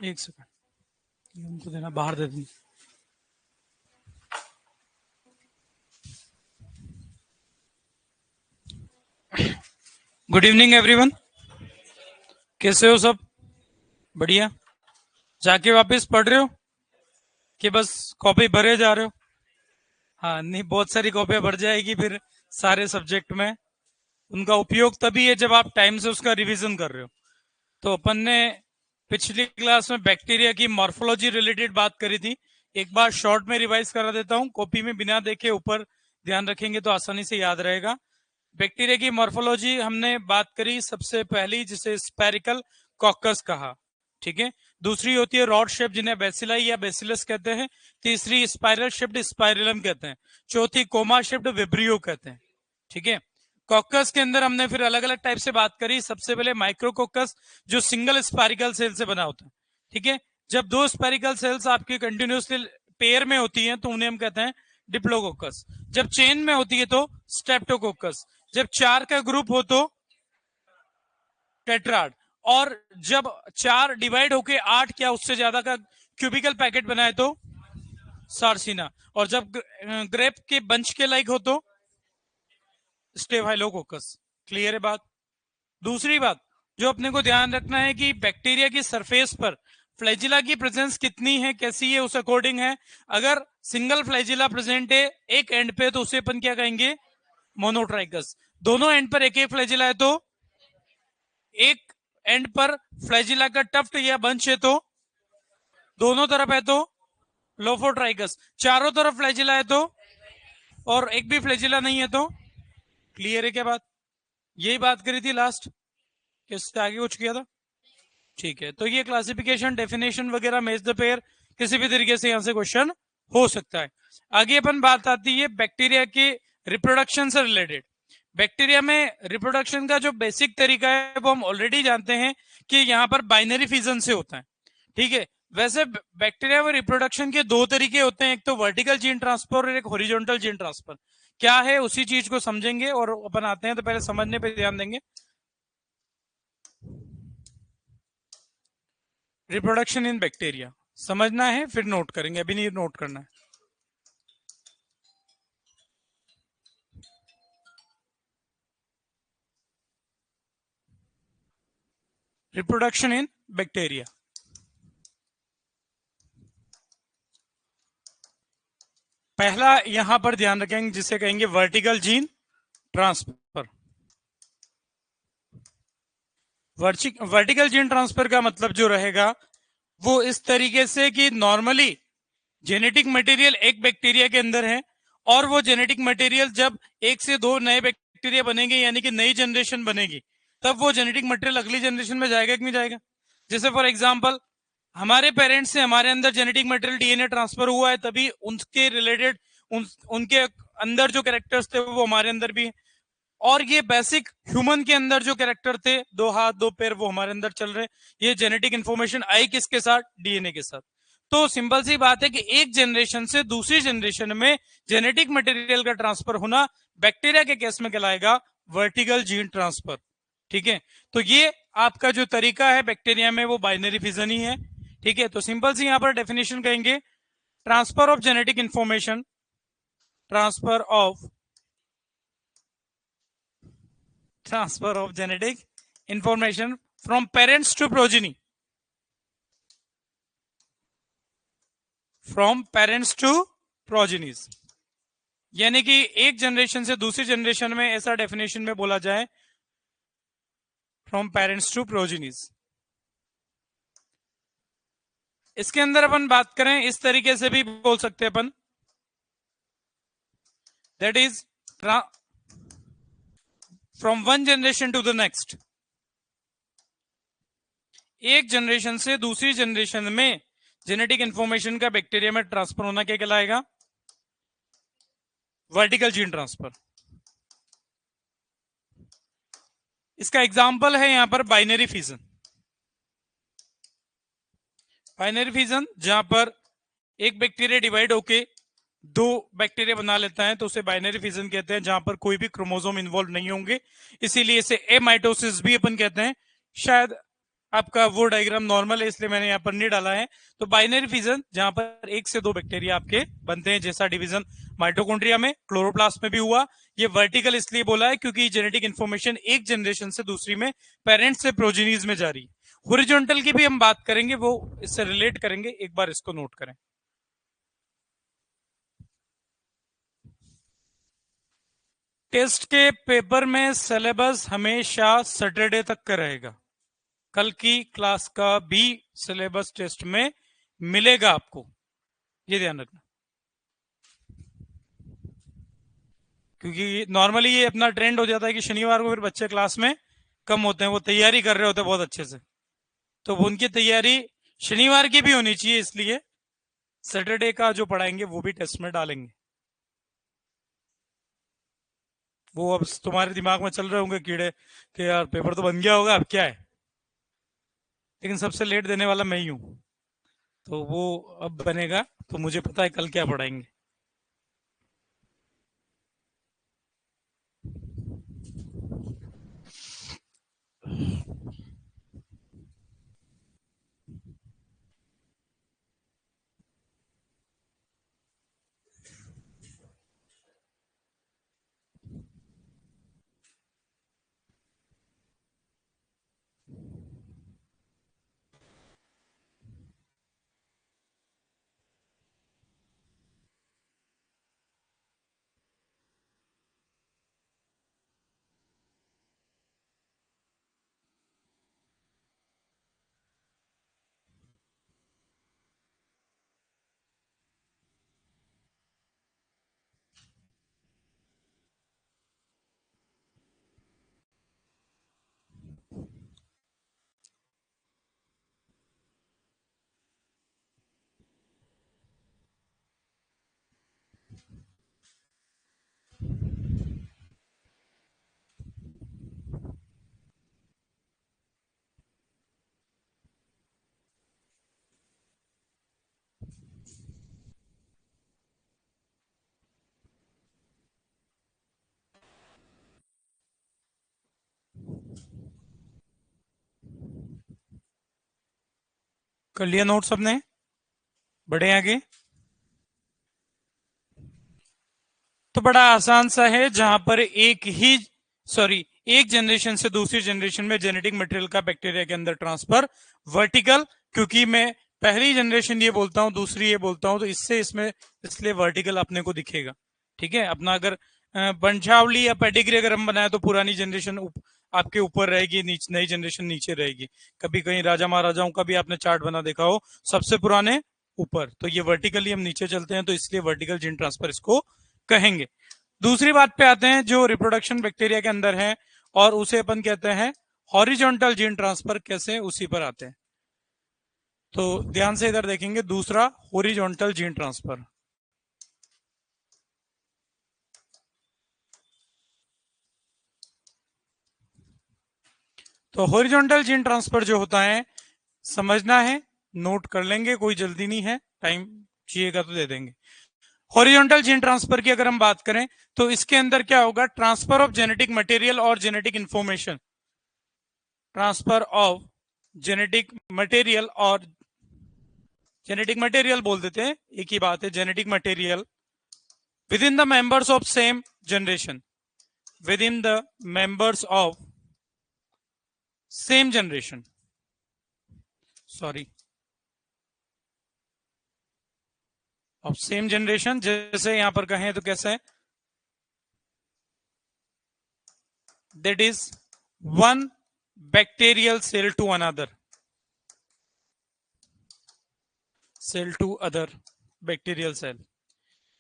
एक सेकंड, ये उनको देना, बाहर दे देना। गुड इवनिंग एवरीवन, कैसे हो सब? बढ़िया। जाके वापस पढ़ रहे हो कि बस कॉपी भरे जा रहे हो? हाँ, नहीं, बहुत सारी कॉपियां भर जाएगी फिर सारे सब्जेक्ट में। उनका उपयोग तभी है जब आप टाइम से उसका रिवीजन कर रहे हो। तो अपन ने पिछली क्लास में बैक्टीरिया की मॉर्फोलॉजी रिलेटेड बात करी थी। एक बार शॉर्ट में रिवाइज करा देता हूँ, कॉपी में बिना देखे ऊपर ध्यान रखेंगे तो आसानी से याद रहेगा। बैक्टीरिया की मॉर्फोलॉजी हमने बात करी सबसे पहली, जिसे स्पेरिकल कॉकस कहा, ठीक है। दूसरी होती है रॉड शेप, जिन्हें बेसिलाई या बेसिलस कहते हैं। तीसरी स्पाइरल शेप्ड स्पाइरलम कहते हैं। चौथी कोमा शेप्ड विब्रियो कहते हैं, ठीक है। कॉकस के अंदर हमने फिर अलग अलग टाइप से बात करी। सबसे पहले माइक्रोकोकस, जो सिंगल स्पाइरिकल सेल से बना होता है, ठीक है। जब दो स्पाइरिकल सेल्स आपकी कंटिन्यूसली पेयर में होती हैं तो उन्हें हम कहते हैं डिप्लोकोकस। जब चेन में होती है तो स्ट्रेप्टोकोकस। जब चार का ग्रुप हो तो टेट्राड। और जब चार डिवाइड होके 8 या उससे ज्यादा का क्यूबिकल पैकेट बनाए तो सार्सिना। और जब ग्रेप के बंच के लाइक हो तो स्टेफाइलोकोकस। क्लियर है बात? दूसरी बात जो अपने को ध्यान रखना है कि बैक्टीरिया की सरफेस पर फ्लैजिला की प्रेजेंस कितनी है, कैसी है, उस अकॉर्डिंग है। अगर सिंगल फ्लैजिला प्रेजेंट है एक एंड पे तो उसे अपन क्या कहेंगे? मोनोट्राइकस। दोनों एंड पर एक एक फ्लैजिला है तो एक एंड पर फ्लैजिला का टफ्ट या बंच है तो दोनों तरफ है तो लोफोट्राइकस। चारों तरफ फ्लैजिला है तो, और एक भी फ्लैजिला नहीं है तो क्लियर है क्या बात? यही बात करी थी लास्ट, किससे आगे कुछ किया था? ठीक है, तो ये क्लासिफिकेशन, डेफिनेशन वगैरह, मेज द पेयर, किसी भी तरीके से यहां से क्वेश्चन हो सकता है। आगे अपन बात आती है बैक्टीरिया के रिप्रोडक्शन से रिलेटेड। बैक्टीरिया में रिप्रोडक्शन का जो बेसिक तरीका है वो हम ऑलरेडी जानते हैं कि यहाँ पर बाइनरी फिजन से होता है, ठीक है। वैसे बैक्टीरिया में रिप्रोडक्शन के दो तरीके होते हैं, एक तो वर्टिकल जीन ट्रांसफर और एक हॉरिजॉन्टल जीन ट्रांसफर। क्या है उसी चीज को समझेंगे और अपन आते हैं, तो पहले समझने पे ध्यान देंगे। रिप्रोडक्शन इन बैक्टीरिया समझना है, फिर नोट करेंगे, अभी नहीं नोट करना है। रिप्रोडक्शन इन बैक्टीरिया, पहला यहां पर ध्यान रखेंगे जिसे कहेंगे vertical gene transfer. Vertical gene transfer का मतलब जो रहेगा वो इस तरीके से कि नॉर्मली जेनेटिक मटेरियल एक बैक्टीरिया के अंदर है, और वो जेनेटिक मटेरियल जब एक से दो नए बैक्टीरिया बनेंगे यानी कि नई जनरेशन बनेगी, तब वो जेनेटिक मटेरियल अगली जनरेशन में जाएगा कि नहीं जाएगा। जैसे फॉर एग्जांपल हमारे पेरेंट्स से हमारे अंदर जेनेटिक मटेरियल डीएनए ट्रांसफर हुआ है, तभी उनके रिलेटेड उनके अंदर जो कैरेक्टर्स थे वो हमारे अंदर भी है। और ये बेसिक ह्यूमन के अंदर जो कैरेक्टर थे, दो हाथ दो पैर, वो हमारे अंदर चल रहे। ये जेनेटिक इंफॉर्मेशन आई किसके साथ? डीएनए के साथ। तो सिंपल सी बात है कि एक जनरेशन से दूसरी जनरेशन में जेनेटिक मटेरियल का ट्रांसफर होना बैक्टीरिया के केस में कहलाएगा वर्टिकल जीन ट्रांसफर, ठीक है। तो ये आपका जो तरीका है बैक्टीरिया में वो बाइनरी फिजन ही है, ठीक है। तो सिंपल सी यहां पर डेफिनेशन कहेंगे, transfer of genetic information, transfer of genetic information from parents to progeny, from parents to progenies। यानी कि एक जनरेशन से दूसरी जनरेशन में, ऐसा डेफिनेशन में बोला जाए, फ्रॉम पेरेंट्स टू प्रोजेनीज। इसके अंदर अपन बात करें इस तरीके से भी बोल सकते हैं अपन, that is from one generation to the next. एक जनरेशन से दूसरी जनरेशन में जेनेटिक इंफॉर्मेशन का बैक्टीरिया में ट्रांसफर होना क्या कहलाएगा? Vertical gene transfer. इसका एग्जांपल है यहां पर बाइनरी फिजन। बाइनरी फिजन जहां पर एक बैक्टीरिया डिवाइड होके दो बैक्टीरिया बना लेता है तो उसे बाइनरी फिजन कहते हैं, जहां पर कोई भी क्रोमोसोम इन्वॉल्व नहीं होंगे, इसीलिए इसे एमाइटोसिस भी अपन कहते हैं। शायद आपका वो डायग्राम नॉर्मल है इसलिए मैंने यहाँ पर नहीं डाला है। तो बाइनरी फिजन जहां पर एक से दो बैक्टीरिया आपके बनते हैं, जैसा डिवीजन माइटोकॉन्ड्रिया में, क्लोरोप्लास्ट में भी हुआ। ये वर्टिकल इसलिए बोला है क्योंकि जेनेटिक इंफॉर्मेशन एक जनरेशन से दूसरी में पेरेंट्स से प्रोजेनीज में जारी। हॉरिजॉन्टल की भी हम बात करेंगे, वो इससे रिलेट करेंगे, एक बार इसको नोट करें। टेस्ट के पेपर में सिलेबस हमेशा सैटरडे तक का रहेगा। कल की क्लास का भी सिलेबस टेस्ट में मिलेगा आपको, ये ध्यान रखना। क्योंकि नॉर्मली ये अपना ट्रेंड हो जाता है कि शनिवार को फिर बच्चे क्लास में कम होते हैं, वो तैयारी कर रहे होते हैं बहुत अच्छे से, तो उनकी तैयारी शनिवार की भी होनी चाहिए, इसलिए सैटरडे का जो पढ़ाएंगे वो भी टेस्ट में डालेंगे। वो अब तुम्हारे दिमाग में चल रहे होंगे कीड़े कि यार पेपर तो बन गया होगा, अब क्या है, लेकिन सबसे लेट देने वाला मैं ही हूं, तो वो अब बनेगा, तो मुझे पता है कल क्या पढ़ाएंगे। कर लिया नोट सबने? बढ़े आगे। तो बड़ा आसान सा है, जहां पर एक जनरेशन से दूसरी जनरेशन में जेनेटिक मटेरियल का बैक्टीरिया के अंदर ट्रांसफर वर्टिकल, क्योंकि मैं पहली जनरेशन ये बोलता हूं दूसरी ये बोलता हूं, तो इससे इसमें इसलिए वर्टिकल अपने को दिखेगा। ठीक है, अपना अगर वंशावली या पेडिग्री अगर हम बनाए तो पुरानी जनरेशन आपके ऊपर रहेगी, नई जनरेशन नीचे रहेगी। कभी कहीं राजा महाराजाओं का भी आपने चार्ट बना देखा हो, सबसे पुराने ऊपर, तो ये वर्टिकली हम नीचे चलते हैं, तो इसलिए वर्टिकल जीन ट्रांसफर इसको कहेंगे। दूसरी बात पे आते हैं जो रिप्रोडक्शन बैक्टीरिया के अंदर है, और उसे अपन कहते हैं हॉरिजॉन्टल जीन ट्रांसफर। कैसे, उसी पर आते हैं, तो ध्यान से इधर देखेंगे। दूसरा, हॉरिजॉन्टल जीन ट्रांसफर। तो हॉरिजॉन्टल जीन ट्रांसफर जो होता है, समझना है, नोट कर लेंगे, कोई जल्दी नहीं है, टाइम चाहिएगा तो दे देंगे। हॉरिजॉन्टल जीन ट्रांसफर की अगर हम बात करें तो इसके अंदर क्या होगा, ट्रांसफर ऑफ जेनेटिक मटेरियल और genetic information. Transfer of genetic material, और जेनेटिक मटेरियल बोल देते हैं, एक ही बात है, genetic material with in the members of same generation, with in the members of same generation, sorry, of same generation. जैसे यहां पर कहें तो कैसे है, that is one bacterial cell to another cell to other bacterial cell।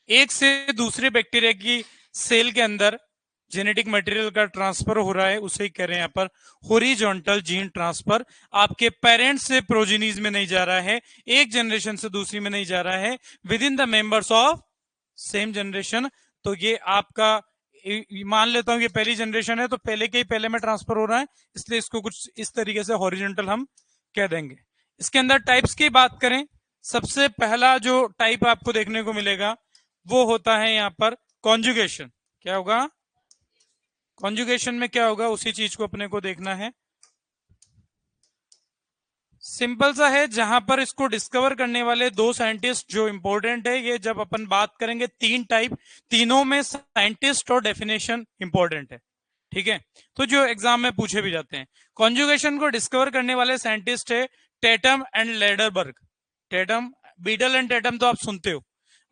एक से दूसरे बैक्टीरिया की सेल के अंदर जेनेटिक मटेरियल का ट्रांसफर हो रहा है, उसे कह रहे हैं यहां पर हॉरिजॉन्टल जीन ट्रांसफर। आपके पेरेंट्स से प्रोजेनीज में नहीं जा रहा है, एक जनरेशन से दूसरी में नहीं जा रहा है, with in the members of same generation. तो ये आपका, मान लेता हूं ये पहली जनरेशन है, तो पहले के ही पहले में ट्रांसफर हो रहा है, इसलिए इसको कुछ इस तरीके से हॉरिजॉन्टल हम कह देंगे। इसके अंदर टाइप्स की बात करें, सबसे पहला जो टाइप आपको देखने को मिलेगा वो होता है यहां पर कॉन्जुगेशन। क्या होगा, कॉन्जुगेशन में क्या होगा, उसी चीज को अपने को देखना है। सिंपल सा है, जहां पर इसको डिस्कवर करने वाले दो साइंटिस्ट जो इंपॉर्टेंट है, ये जब अपन बात करेंगे तीन टाइप, तीनों में साइंटिस्ट और डेफिनेशन इंपॉर्टेंट है, ठीक है। तो जो एग्जाम में पूछे भी जाते हैं, कॉन्जुगेशन को डिस्कवर करने वाले साइंटिस्ट है Tetam and Lederberg. Tetam, Beadle and Tetam तो आप सुनते हो,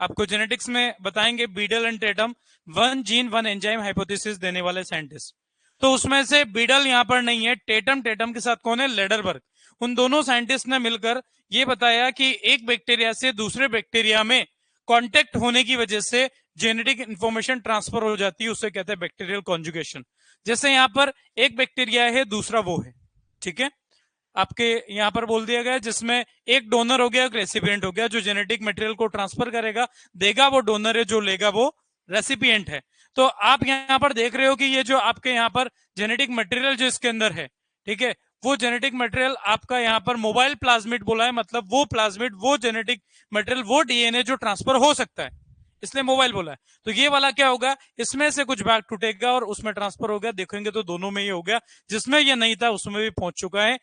आपको जेनेटिक्स में बताएंगे, Beadle and Tetam, one gene one enzyme hypothesis देने वाले साइंटिस्ट। तो उसमें से बीडल यहां पर नहीं है, टेटम, टेटम के साथ कौन है, लेडरबर्ग। उन दोनों साइंटिस्ट ने मिलकर यह बताया कि एक बैक्टीरिया से दूसरे बैक्टीरिया में कांटेक्ट होने की वजह से जेनेटिक इंफॉर्मेशन ट्रांसफर हो जाती है, उसे कहते हैं बैक्टीरियल कॉन्जुगेशन। जैसे यहां पर एक बैक्टीरिया है, दूसरा वो है, ठीक है। आपके यहां पर बोल दिया गया जिसमें एक डोनर हो गया, एक रेसिपिएंट हो गया, जो जेनेटिक मटेरियल को ट्रांसफर करेगा, देगा वो डोनर है, जो लेगा वो रेसिपिएंट है। तो आप यहां पर देख रहे हो कि ये जो आपके यहां पर जेनेटिक मटेरियल जो इसके अंदर है, ठीक है, वो जेनेटिक मटेरियल आपका यहां पर मोबाइल प्लाज्मिड बोला है, मतलब वो प्लाज्मिड, वो जेनेटिक मटेरियल, वो डीएनए जो ट्रांसफर हो सकता है, इसलिए मोबाइल बोला है। तो ये वाला क्या होगा, इसमें से कुछ भाग टूटेगा और उसमें ट्रांसफर हो गया, देखेंगे तो दोनों में ही हो गया, जिसमें ये नहीं था उसमें भी पहुंच चुका है।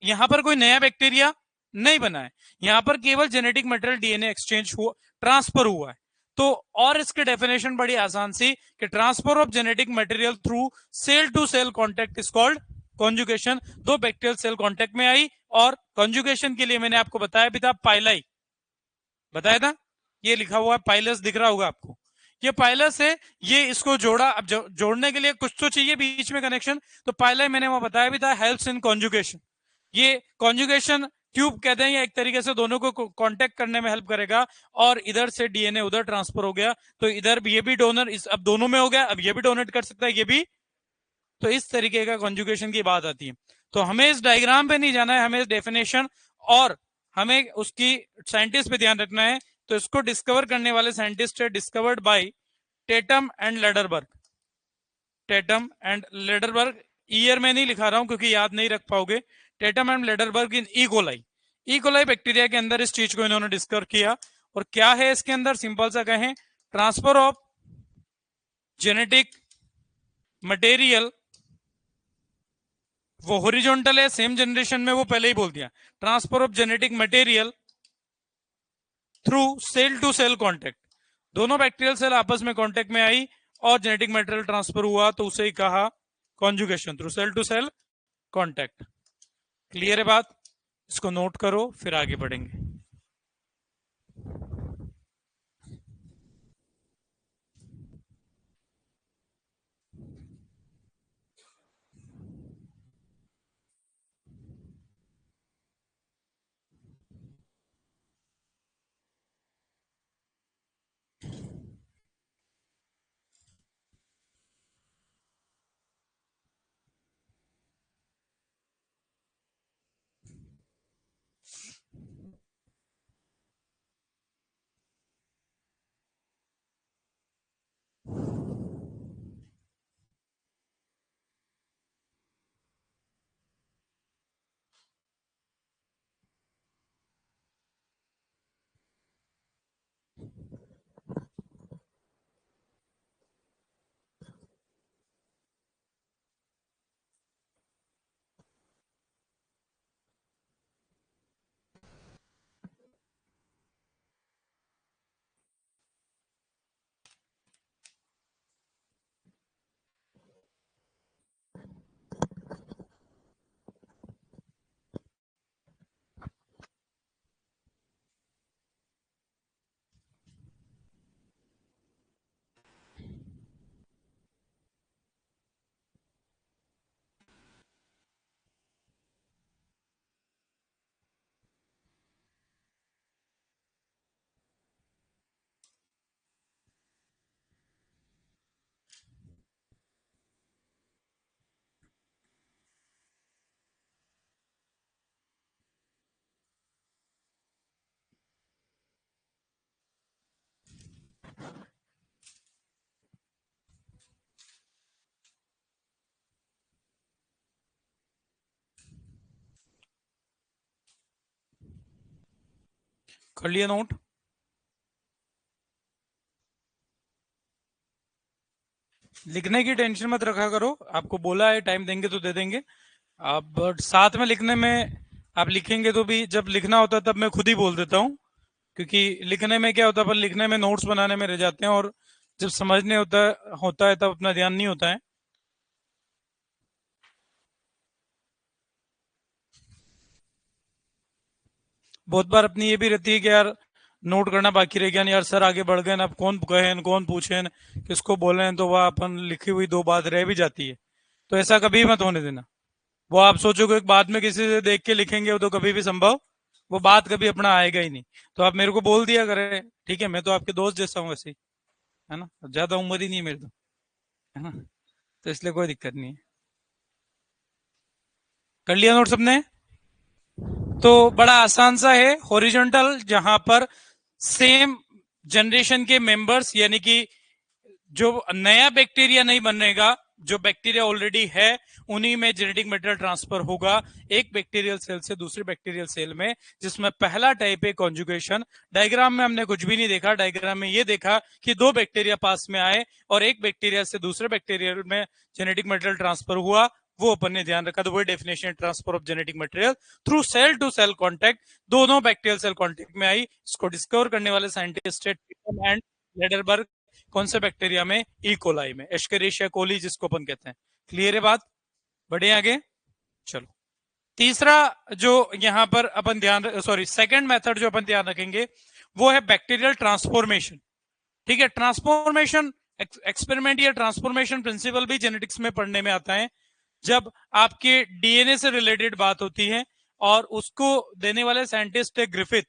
यहां पर कोई नया बैक्टीरिया नहीं बना है, यहां पर केवल जेनेटिक मटेरियल डीएनए एक्सचेंज हुआ, ट्रांसफर हुआ है। तो और इसकी डेफिनेशन बड़ी आसान सी कि transfer of genetic material through cell to cell contact is called conjugation. दो बैक्टीरियल सेल कॉन्टेक्ट में आई, और कॉन्जुगेशन के लिए मैंने आपको बताया भी था, पाइलाई बताया था, ये लिखा हुआ है, पाइलस दिख रहा होगा आपको, ये पाइलस है, ये इसको जोड़ा। अब जोड़ने के लिए कुछ तो चाहिए बीच में कनेक्शन, तो पाइलाई मैंने वहां बताया भी था, हेल्प्स इन कॉन्जुगेशन। ये कॉन्जुगेशन ट्यूब कहते हैं, या एक तरीके से दोनों को कांटेक्ट करने में हेल्प करेगा, और इधर से डीएनए उधर ट्रांसफर हो गया, तो इधर भी ये भी डोनर, इस अब दोनों में हो गया, अब ये भी डोनेट कर सकता है, ये भी। तो इस तरीके का कॉन्जुगेशन की बात आती है। तो हमें इस डायग्राम पे नहीं जाना है, हमें डेफिनेशन और हमें उसकी साइंटिस्ट पे ध्यान रखना है। तो इसको डिस्कवर करने वाले साइंटिस्ट है discovered by Tetam and Lederberg. Tetam and Lederberg, year में नहीं लिखा रहा हूं क्योंकि याद नहीं रख पाओगे। Tetam and Lederberg in E coli, E coli bacteria के अंदर इस चीज को इन्होंने डिस्कवर किया। और क्या है इसके अंदर, सिंपल सा कहें, ट्रांसफर ऑफ जेनेटिक मटेरियल, वो हॉरिजॉन्टल है, सेम जनरेशन में, वो पहले ही बोल दिया, transfer of genetic material through cell to cell contact, दोनों बैक्टीरियल सेल आपस में कॉन्टेक्ट में आई और जेनेटिक मटेरियल ट्रांसफर हुआ, तो उसे ही कहा conjugation through cell to cell contact. Clear है बात, इसको नोट करो, फिर आगे बढ़ेंगे। कर लिया नोट, लिखने की टेंशन मत रखा करो, आपको बोला है टाइम देंगे तो दे देंगे। अब साथ में लिखने में आप लिखेंगे तो भी जब लिखना होता है तब मैं खुद ही बोल देता हूँ, क्योंकि लिखने में क्या होता है, अपन लिखने में नोट्स बनाने में रह जाते हैं, और जब समझने होता है तब अपना ध्यान नहीं होता है। बहुत बार अपनी ये भी रहती है कि यार नोट करना बाकी रह गया, नहीं यार सर आगे बढ़ गए ना, अब कौन कहे कौन पूछे किसको बोले, तो वह अपन लिखी हुई दो बात रह भी जाती है। तो ऐसा कभी मत होने देना। वो आप सोचोगे बाद में किसी से देख के लिखेंगे, वो तो कभी भी संभव, वो बात कभी अपना आएगा ही नहीं। तो आप मेरे को बोल दिया करें, ठीक है, मैं तो आपके दोस्त जैसा हूँ वैसे ही, है ना, ज्यादा उम्र ही नहीं है मेरी तो, है ना, तो इसलिए कोई दिक्कत नहीं है। कर लिया नोट सबने? तो बड़ा आसान सा है, हॉरिजॉन्टल जहां पर सेम जनरेशन के मेंबर्स, यानी कि जो नया बैक्टीरिया नहीं बनेगा, जो बैक्टीरिया ऑलरेडी है उन्हीं में जेनेटिक मटेरियल ट्रांसफर होगा एक बैक्टीरियल सेल से दूसरे बैक्टीरियल सेल में, जिसमें पहला टाइप है कॉन्जुगेशन। डायग्राम में हमने कुछ भी नहीं देखा, डायग्राम में ये देखा कि दो बैक्टीरिया पास में आए और एक बैक्टीरिया से दूसरे बैक्टीरिया में जेनेटिक मटेरियल ट्रांसफर हुआ, वो अपन ने ध्यान रखा। तो वही definition, transfer of genetic material through cell to cell contact, दोनों बैक्टीरियल सेल कॉन्टेक्ट में आई। इसको डिस्कवर करने वाले साइंटिस्ट एंड लेडरबर्ग, कौन से बैक्टीरिया में, ई कोलाई में, एस्केरिशिया कोली जिसको अपन कहते हैं। क्लियर है बात? बढ़े आगे, चलो। तीसरा जो यहां पर अपन ध्यान, सॉरी सेकंड मेथड जो अपन ध्यान रखेंगे वो है बैक्टीरियल ट्रांसफॉर्मेशन। ठीक है, ट्रांसफॉर्मेशन एक्सपेरिमेंट या ट्रांसफॉर्मेशन प्रिंसिपल भी जेनेटिक्स में पढ़ने में आता है। जब आपके डीएनए से रिलेटेड बात होती है, और उसको देने वाले साइंटिस्ट है ग्रिफिथ,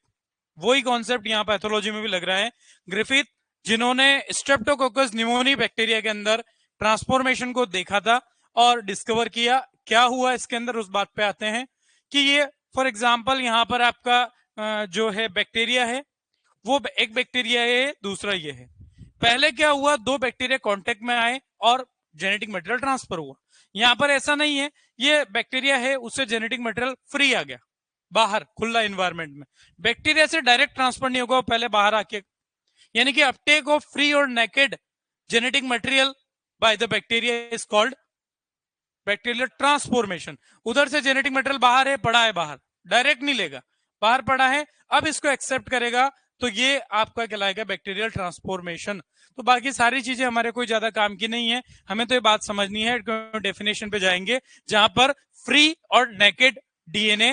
वही कॉन्सेप्ट यहां पैथोलॉजी में भी लग रहा है। ग्रिफिथ जिन्होंने स्ट्रेप्टोकोकस निमोनी बैक्टीरिया के अंदर ट्रांसफॉर्मेशन को देखा था और डिस्कवर किया, क्या हुआ इसके अंदर उस बात पे आते हैं कि ये फॉर एग्जांपल यहां पर आपका जो है बैक्टीरिया है, वो एक बैक्टीरिया है, दूसरा ये है। पहले क्या हुआ, दो बैक्टीरिया कांटेक्ट में आए और जेनेटिक मटेरियल ट्रांसफर हुआ। यहां पर ऐसा नहीं है, ये बैक्टीरिया है उससे जेनेटिक मटेरियल फ्री आ गया बाहर खुला इन्वायरमेंट में, बैक्टीरिया से डायरेक्ट ट्रांसफर नहीं होगा, पहले बाहर आके, यानी कि अपटेक ऑफ फ्री और naked genetic material by the bacteria is called bacterial transformation. उधर से जेनेटिक मटेरियल बाहर है, पड़ा है बाहर, डायरेक्ट नहीं लेगा, बाहर पड़ा है, अब इसको एक्सेप्ट करेगा, तो ये आपका कहलाएगा बैक्टीरियल ट्रांसफॉर्मेशन। तो बाकी सारी चीजें हमारे कोई ज्यादा काम की नहीं है, हमें तो ये बात समझनी है, डेफिनेशन पे जाएंगे जहां पर फ्री और naked DNA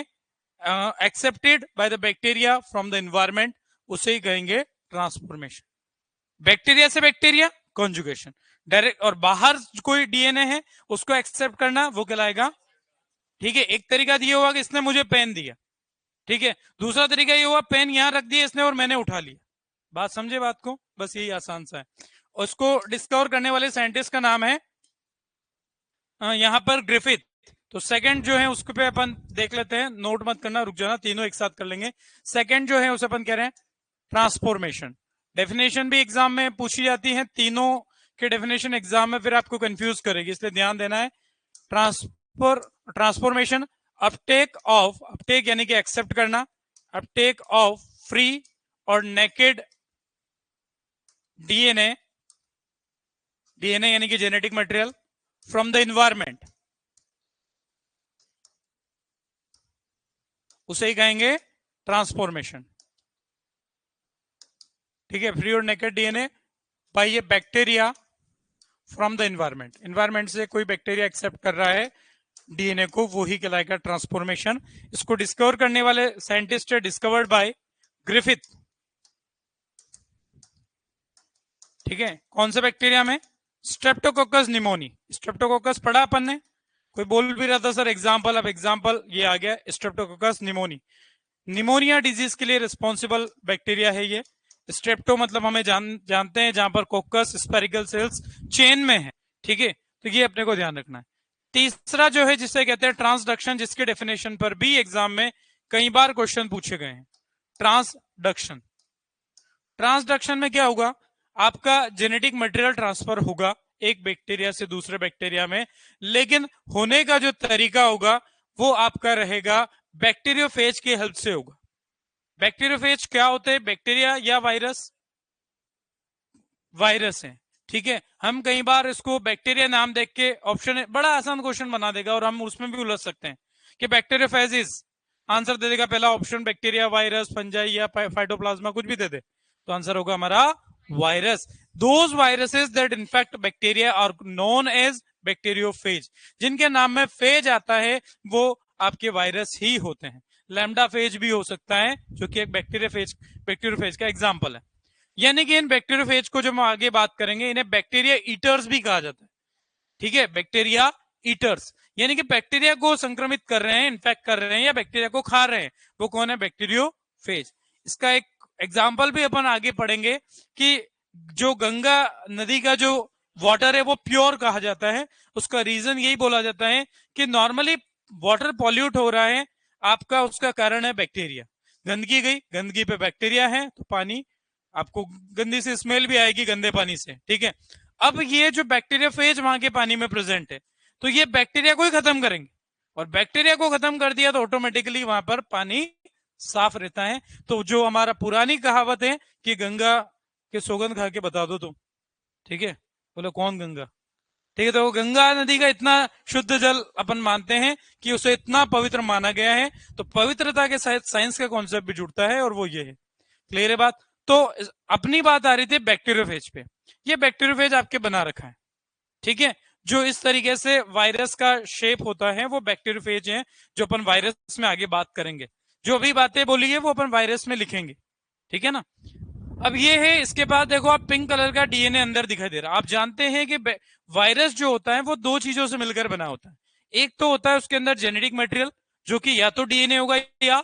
accepted by the bacteria from the environment, उसे ही कहेंगे ट्रांसफॉर्मेशन। बैक्टीरिया से बैक्टीरिया कॉन्जुगेशन डायरेक्ट, और बाहर कोई डीएनए है उसको एक्सेप्ट करना, वो कहलाएगा, ठीक है। एक तरीका ये हुआ कि इसने मुझे पेन दिया, ठीक है, दूसरा तरीका ये हुआ पेन यहां रख दिया इसने और मैंने उठा लिया। बात समझे बात को, बस यही आसान सा है। उसको डिस्कवर करने वाले साइंटिस्ट का नाम है यहां पर ग्रिफिथ। तो सेकंड जो है उसके पे अपन देख लेते हैं, नोट मत करना, रुक जाना, तीनों एक साथ कर लेंगे। सेकंड जो है उसे अपन कह रहे हैं ट्रांसफॉर्मेशन। डेफिनेशन भी एग्जाम में पूछी जाती है, तीनों के डेफिनेशन एग्जाम में फिर आपको कंफ्यूज करेगी, इसलिए ध्यान देना है। ट्रांसफॉर्मेशन, अपटेक यानी कि एक्सेप्ट करना, अपटेक ऑफ फ्री और नेकेड डीएनए, डीएनए यानी कि genetic material from the environment, उसे ही कहेंगे ट्रांसफॉर्मेशन। ठीक है, फ्री और नेकेड डीएनए बाय ये bacteria from the environment, environment से कोई बैक्टीरिया एक्सेप्ट कर रहा है डीएनए को, वो ही कहलाएगा ट्रांसफॉर्मेशन। इसको डिस्कवर करने वाले साइंटिस्ट है डिस्कवर्ड बाय ग्रिफिथ। ठीक है, कौन से बैक्टीरिया में, स्ट्रेप्टोकोकस निमोनी। स्ट्रेप्टोकोकस पढ़ा अपन ने, कोई बोल भी रहा था सर एग्जाम्पल, अब एग्जाम्पल ये आ गया, स्ट्रेप्टोकोकस निमोनी। निमोनिया डिजीज के लिए रिस्पॉन्सिबल बैक्टीरिया है ये। स्ट्रेप्टो मतलब हमें जानते हैं, जहां पर कोकस स्पेरिकल सेल्स चेन में है, ठीक है, तो ये अपने को ध्यान रखना है। तीसरा जो है जिसे कहते हैं ट्रांसडक्शन, जिसके डेफिनेशन पर भी एग्जाम में कई बार क्वेश्चन पूछे गए हैं। ट्रांसडक्शन, ट्रांसडक्शन में क्या होगा, आपका जेनेटिक मटेरियल ट्रांसफर होगा एक बैक्टीरिया से दूसरे बैक्टीरिया में, लेकिन होने का जो तरीका होगा वो आपका रहेगा बैक्टीरियोफेज की हेल्प से होगा। बैक्टीरियोफेज क्या होते हैं, बैक्टीरिया या वायरस, वायरस है, ठीक है। हम कई बार इसको बैक्टीरिया नाम देख के ऑप्शन बड़ा आसान क्वेश्चन बना देगा और हम उसमें भी उलझ सकते हैं कि बैक्टीरियोफेज इज आंसर दे देगा पहला ऑप्शन बैक्टीरिया, वायरस, फंजाई या फाइटोप्लाज्मा, कुछ भी दे दे, तो आंसर होगा हमारा virus. Those viruses that infect bacteria are known as bacteriophage, जिनके नाम में फेज आता है वो आपके वायरस ही होते हैं। लैम्डा फेज भी हो सकता है जो कि एक बैक्टीरियोफेज का एग्जाम्पल है। यानी कि इन बैक्टीरियोफेज को जब हम आगे बात करेंगे इन्हें बैक्टीरिया ईटर्स भी कहा जाता है। ठीक है, बैक्टीरिया ईटर्स यानी कि बैक्टीरिया को संक्रमित कर रहे हैं, इन्फेक्ट कर रहे हैं या बैक्टीरिया को खा रहे हैं, वो कौन है? बैक्टीरियोफेज। इसका एक एग्जाम्पल भी अपन आगे पढ़ेंगे कि जो गंगा नदी का जो वाटर है वो प्योर कहा जाता है। उसका रीजन यही बोला जाता है कि नॉर्मली वाटर पॉल्यूट हो रहा है आपका, उसका कारण है बैक्टीरिया। गंदगी गई, गंदगी पे बैक्टीरिया है तो पानी आपको गंदी से स्मेल भी आएगी गंदे पानी से। ठीक है, अब ये जो बैक्टीरिया फेज वहां के पानी में प्रेजेंट है तो ये बैक्टीरिया को ही खत्म करेंगे, और बैक्टीरिया को खत्म कर दिया तो ऑटोमेटिकली वहां पर पानी साफ रहता है। तो जो हमारा पुरानी कहावत है कि गंगा के सौगंध खा के बता दो तुम, ठीक है, बोले कौन गंगा? ठीक है, तो गंगा नदी का इतना शुद्ध जल अपन मानते हैं कि उसे इतना पवित्र माना गया है, तो पवित्रता के साथ साइंस का कॉन्सेप्ट भी जुड़ता है और वो ये है। क्लियर है बात? तो अपनी बात आ रही थी बैक्टीरियोफेज पे। ये बैक्टीरियोफेज आपके बना रखा है, ठीक है, जो इस तरीके से वायरस का शेप होता है वो बैक्टीरियोफेज है, जो अपन वायरस में आगे बात करेंगे। जो भी बातें बोली है वो अपन वायरस में लिखेंगे, ठीक है ना। अब ये है, इसके बाद देखो आप पिंक कलर का डीएनए अंदर दिखाई दे रहा है। आप जानते हैं कि वायरस जो होता है वो दो चीजों से मिलकर बना होता है। एक तो होता है उसके अंदर जेनेटिक मटेरियल जो कि या तो डीएनए होगा या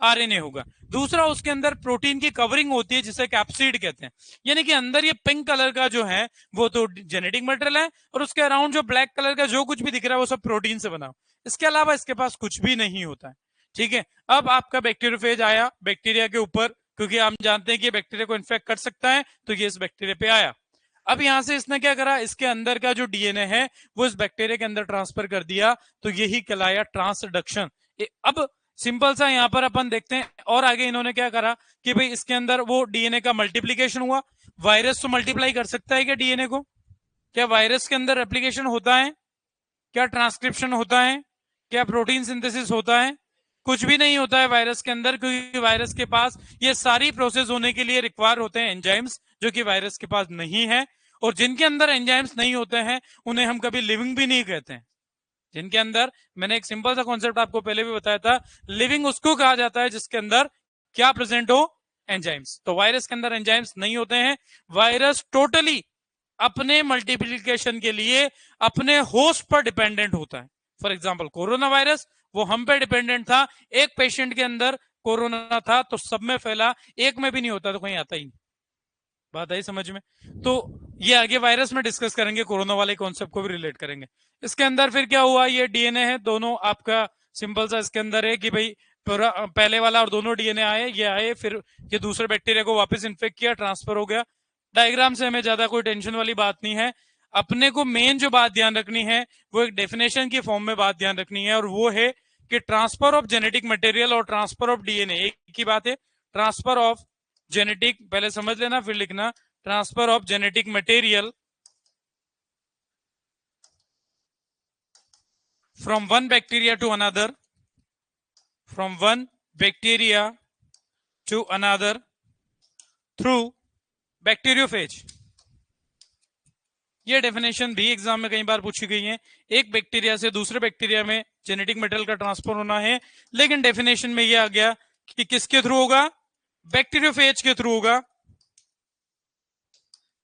आरएनए होगा, दूसरा उसके अंदर प्रोटीन की कवरिंग होती है जिसे कैप्सिड कहते हैं। यानी कि अंदर ये पिंक कलर का जो है वो तो जेनेटिक मटेरियल है और उसके अराउंड जो ब्लैक कलर का जो कुछ भी दिख रहा है वो सब प्रोटीन से बना। इसके अलावा इसके पास कुछ भी नहीं होता है। ठीक है, अब आपका बैक्टीरियोफेज आया बैक्टीरिया के ऊपर, क्योंकि हम जानते हैं कि बैक्टीरिया को इन्फेक्ट कर सकता है, तो ये इस बैक्टीरिया पे आया। अब यहां से इसने क्या करा, इसके अंदर का जो डीएनए है वो इस बैक्टीरिया के अंदर ट्रांसफर कर दिया, तो यही कहलाया ट्रांसडक्शन। अब सिंपल सा यहां पर अपन देखते हैं, और आगे इन्होंने क्या करा कि भाई इसके अंदर वो डीएनए का मल्टीप्लीकेशन हुआ। वायरस तो मल्टीप्लाई कर सकता है क्या डीएनए को? क्या वायरस के अंदर रेप्लीकेशन होता है? क्या ट्रांसक्रिप्शन होता है? क्या प्रोटीन सिंथेसिस होता है? कुछ भी नहीं होता है वायरस के अंदर, क्योंकि वायरस के पास ये सारी प्रोसेस होने के लिए रिक्वायर होते हैं एंजाइम्स, जो कि वायरस के पास नहीं है। और जिनके अंदर एंजाइम्स नहीं होते हैं उन्हें हम कभी लिविंग भी नहीं कहते हैं। जिनके अंदर, मैंने एक सिंपल सा कॉन्सेप्ट आपको पहले भी बताया था, लिविंग उसको कहा जाता है जिसके अंदर क्या प्रेजेंट हो? एंजाइम्स। तो वायरस के अंदर एंजाइम्स नहीं होते हैं। वायरस टोटली अपने मल्टीप्लीकेशन के लिए अपने होस्ट पर डिपेंडेंट होता है। फॉर एग्जाम्पल कोरोना वायरस, वो हम पे डिपेंडेंट था। एक पेशेंट के अंदर कोरोना था तो सब में फैला, एक में भी नहीं होता तो कहीं आता ही नहीं। बात आई समझ में? तो ये आगे वायरस में डिस्कस करेंगे, कोरोना वाले कॉन्सेप्ट को भी रिलेट करेंगे। इसके अंदर फिर क्या हुआ, ये डीएनए है दोनों आपका, सिंपल सा इसके अंदर है कि भाई पहले वाला और दोनों डीएनए आए, ये आए, फिर ये दूसरे बैक्टीरिया को वापस इन्फेक्ट किया, ट्रांसफर हो गया। डायग्राम से हमें ज्यादा कोई टेंशन वाली बात नहीं है। अपने को मेन जो बात ध्यान रखनी है वो एक डेफिनेशन की फॉर्म में बात ध्यान रखनी है, और वो है कि ट्रांसफर ऑफ जेनेटिक मटेरियल और ट्रांसफर ऑफ डीएनए एक ही बात है। ट्रांसफर ऑफ जेनेटिक पहले समझ लेना फिर लिखना, transfer of genetic material from one bacteria to another, from one bacteria to another through bacteriophage। ये डेफिनेशन भी एग्जाम में कई बार पूछी गई है। एक बैक्टीरिया से दूसरे बैक्टीरिया में जेनेटिक मटेरियल का ट्रांसफर होना है, लेकिन डेफिनेशन में ये आ गया कि किसके थ्रू होगा? बैक्टीरियोफेज के थ्रू होगा।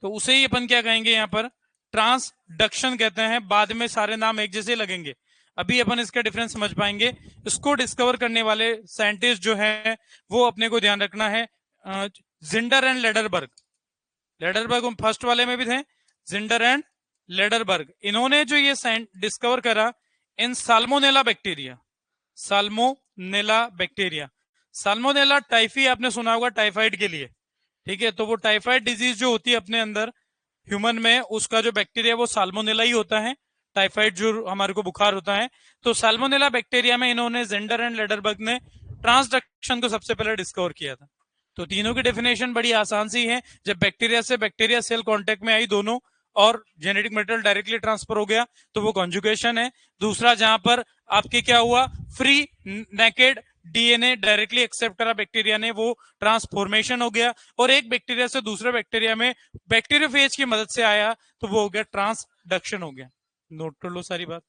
तो उसे ही अपन क्या कहेंगे यहां पर? ट्रांसडक्शन कहते हैं। बाद में सारे नाम एक जैसे लगेंगे, अभी अपन इसका डिफरेंस समझ पाएंगे। इसको डिस्कवर करने वाले साइंटिस्ट जो है वो अपने को ध्यान रखना है, Zinder and Lederberg. Lederberg first वाले में भी थे, जिंडर एंड लेडरबर्ग। इन्होंने जो ये डिस्कवर करा इन Salmonella bacteria, Salmonella bacteria, Salmonella typhi आपने सुना होगा टाइफाइड के लिए, ठीक है। तो वो टाइफाइड डिजीज जो होती है अपने अंदर ह्यूमन में, उसका जो बैक्टीरिया वो साल्मोनेला ही होता है। टाइफाइड जो हमारे को बुखार होता है, तो साल्मोनेला बैक्टीरिया में इन्होंने जेंडर एंड लेडरबर्ग ने ट्रांसडक्शन को सबसे पहले डिस्कवर किया था। तो तीनों की डेफिनेशन बड़ी आसान सी है। जब बैक्टीरिया से बैक्टीरिया सेल कांटेक्ट में आई दोनों और जेनेटिक मटेरियल डायरेक्टली ट्रांसफर हो गया तो वो कॉन्जुगेशन है। दूसरा जहां पर आपके क्या हुआ, free naked DNA directly accept करा बैक्टीरिया ने, वो ट्रांसफॉर्मेशन हो गया, और एक बैक्टीरिया से दूसरे बैक्टीरिया में बैक्टीरियोफेज की मदद से आया, तो वो हो गया ट्रांसडक्शन हो गया। नोट कर लो सारी बात।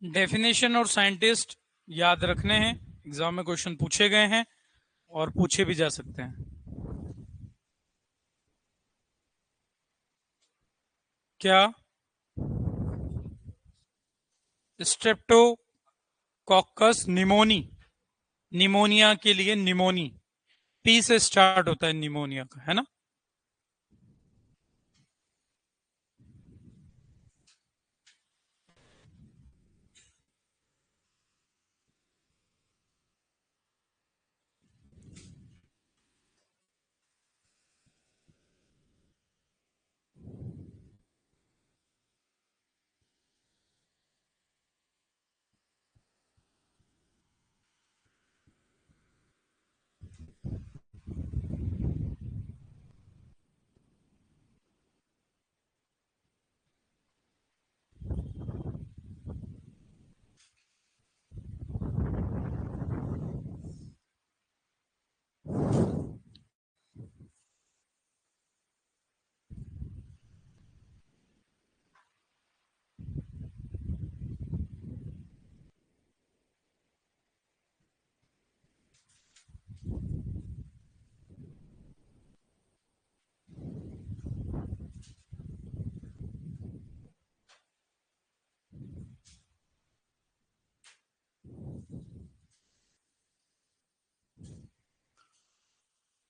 डेफिनेशन और साइंटिस्ट याद रखने हैं, एग्जाम में क्वेश्चन पूछे गए हैं और पूछे भी जा सकते हैं। क्या? स्ट्रेप्टोकोकस निमोनी, निमोनिया के लिए निमोनी, पी से स्टार्ट होता है निमोनिया का, है ना।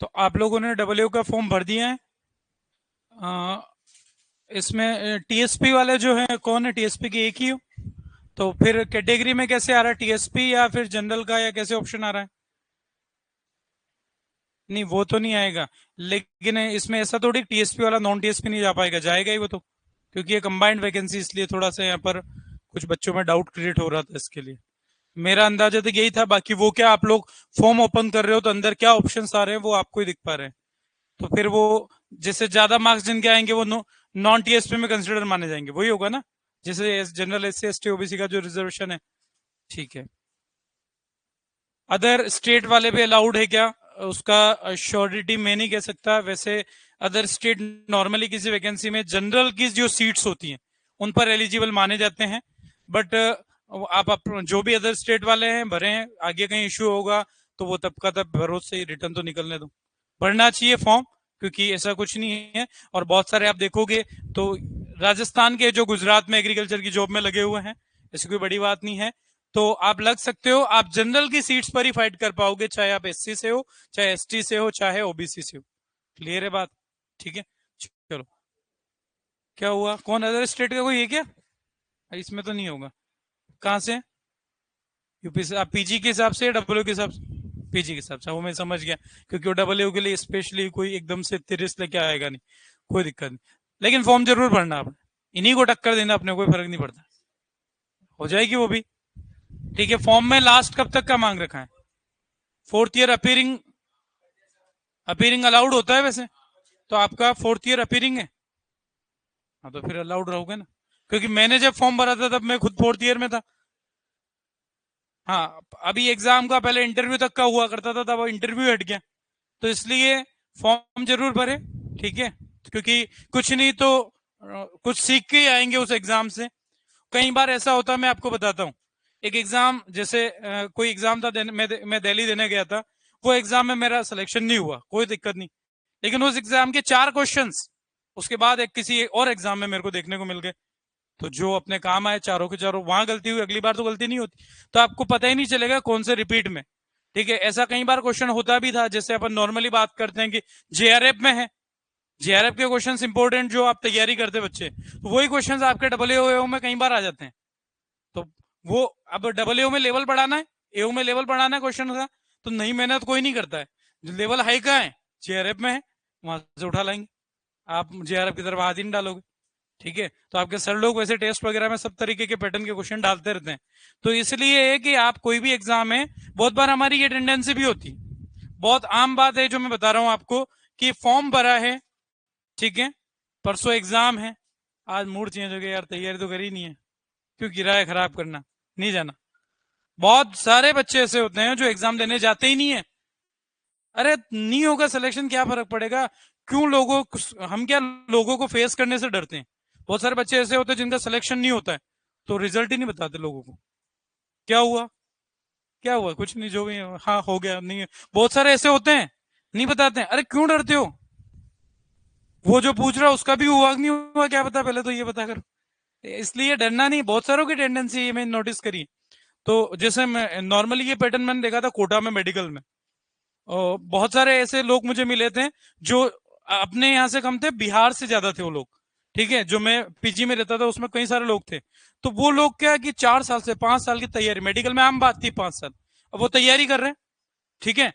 तो आप लोगों ने डब्ल्यू का फॉर्म भर दिया है। इसमें टीएसपी वाले जो है कौन है? टीएसपी की एक ही हो, तो फिर कैटेगरी में कैसे आ रहा है? टीएसपी या फिर जनरल का, या कैसे ऑप्शन आ रहा है? नहीं, वो तो नहीं आएगा, लेकिन इसमें ऐसा थोड़ी टीएसपी वाला नॉन टीएसपी नहीं जा पाएगा, जाएगा ही वो तो, क्योंकि ये कंबाइंड वैकेंसी, इसलिए थोड़ा सा यहाँ पर कुछ बच्चों में डाउट क्रिएट हो रहा था इसके लिए। मेरा अंदाजा तो यही था, बाकी वो क्या आप लोग फॉर्म ओपन कर रहे हो तो अंदर क्या ऑप्शन आ रहे हैं वो आपको ही दिख पा रहे हैं, तो फिर वो जैसे ज्यादा मार्क्स जिनके आएंगे वो नॉन टीएसपी में कंसिडर माने जाएंगे, वही होगा ना, जैसे जनरल एससी एसटी ओबीसी का जो रिजर्वेशन है। ठीक है। अदर स्टेट वाले भी अलाउड है क्या? उसका श्योरिटी मैं नहीं कह सकता, वैसे अदर स्टेट नॉर्मली किसी वैकेंसी में जनरल की जो सीट्स होती हैं उन पर एलिजिबल माने जाते हैं, बट आप जो भी अदर स्टेट वाले हैं भरे हैं, आगे कहीं इश्यू होगा तो वो तब का तब भरोसे ही रिटर्न तो निकलने दो, भरना चाहिए फॉर्म, क्योंकि ऐसा कुछ नहीं है। और बहुत सारे आप देखोगे तो राजस्थान के जो गुजरात में एग्रीकल्चर की जॉब में लगे हुए हैं, ऐसी कोई बड़ी बात नहीं है। तो आप लग सकते हो, आप जनरल की सीट्स पर ही फाइट कर पाओगे, चाहे आप एससी से हो, चाहे एसटी से हो, चाहे ओबीसी से हो। क्लियर है बात? ठीक है, चलो। क्या हुआ, कौन अदर स्टेट का कोई है क्या? इसमें तो नहीं होगा। कहाँ से? यूपी से? आप पीजी के हिसाब से या डब्ल्यू के हिसाब से? पीजी के हिसाब से, वो मैं समझ गया, क्योंकि वो डब्ल्यू के लिए स्पेशली कोई एकदम से तिरस लेके आएगा नहीं, कोई दिक्कत नहीं। लेकिन फॉर्म जरूर भरना आपने, इन्हीं को टक्कर देना, अपने कोई फर्क नहीं पड़ता, हो जाएगी वो भी। ठीक है, फॉर्म में लास्ट कब तक का मांग रखा है? Fourth year appearing, appearing allowed होता है वैसे, तो आपका फोर्थ ईयर अपीयरिंग है। हाँ, तो फिर अलाउड रहोगे ना, क्योंकि मैंने जब फॉर्म भरा था तब मैं खुद फोर्थ ईयर में था। हाँ, अभी एग्जाम का पहले इंटरव्यू तक का हुआ करता था, तब इंटरव्यू हट गया, तो इसलिए फॉर्म जरूर भरे। ठीक है, क्योंकि कुछ नहीं तो कुछ सीख के ही आएंगे उस एग्जाम से। कई बार ऐसा होता है, मैं आपको बताता हूँ। एक एग्जाम, जैसे कोई एग्जाम था, मैं दिल्ली देने गया था, वो एग्जाम में मेरा सिलेक्शन नहीं हुआ, कोई दिक्कत नहीं, लेकिन उस एग्जाम के 4 क्वेश्चंस उसके बाद एक किसी और एग्जाम में मेरे को देखने को मिल गए, तो जो अपने काम आए चारों के चारों, वहां गलती हुई, अगली बार तो गलती नहीं होती, तो आपको पता ही नहीं चलेगा कौन से रिपीट में। ठीक है, ऐसा कई बार क्वेश्चन होता भी था, जैसे अपन नॉर्मली बात करते हैं कि जेआरएफ में है, जेआरएफ के क्वेश्चन इंपोर्टेंट जो आप तैयारी करते बच्चे, तो वही क्वेश्चन आपके डब्ल्यू में कई बार आ जाते हैं। तो वो अब डब्ल्यू में लेवल बढ़ाना है, एओ में लेवल बढ़ाना है क्वेश्चन का, तो नहीं मेहनत कोई नहीं करता है। जो लेवल हाई का है, जेआरएफ में है, वहां से उठा लाएंगे, आप जेआरएफ की तरफ हाथ ही नहीं डालोगे। ठीक है, तो आपके सर लोग वैसे टेस्ट वगैरह में सब तरीके के पैटर्न के क्वेश्चन डालते रहते हैं, तो इसलिए है कि आप कोई भी एग्जाम है, बहुत बार हमारी ये टेंडेंसी भी होती है, बहुत आम बात है जो मैं बता रहा हूं आपको, कि फॉर्म भरा है, ठीक है, परसों एग्जाम है, आज मूड चेंज हो गया यार, तैयारी तो करी नहीं है, क्यों किराया खराब करना, नहीं जाना। बहुत सारे बच्चे ऐसे होते हैं जो एग्जाम देने जाते ही नहीं है। अरे नहीं होगा सिलेक्शन, क्या फर्क पड़ेगा, क्यों लोगों, हम क्या लोगों को फेस करने से डरते हैं? बहुत सारे बच्चे ऐसे होते हैं जिनका सिलेक्शन नहीं होता है, तो रिजल्ट ही नहीं बताते लोगों को, क्या हुआ, क्या हुआ, कुछ नहीं, जो भी हाँ हो गया, नहीं है। बहुत सारे ऐसे होते हैं, नहीं बताते हैं। अरे क्यों डरते हो, वो जो पूछ रहा है उसका भी हुआ नहीं हुआ क्या पता, पहले तो ये बता कर, इसलिए डरना नहीं। बहुत सारों की टेंडेंसी है, मैंने नोटिस करी। तो जैसे मैं नॉर्मली ये पैटर्न मैंने देखा था कोटा में, मेडिकल में, और बहुत सारे ऐसे लोग मुझे मिले थे जो अपने यहाँ से कम थे, बिहार से ज्यादा थे वो लोग। ठीक है, जो मैं पीजी में रहता था उसमें कई सारे लोग थे, तो वो लोग क्या कि 4 साल से 5 साल की तैयारी, मेडिकल में आम बात थी 5 साल, अब वो तैयारी कर रहे हैं। ठीक है,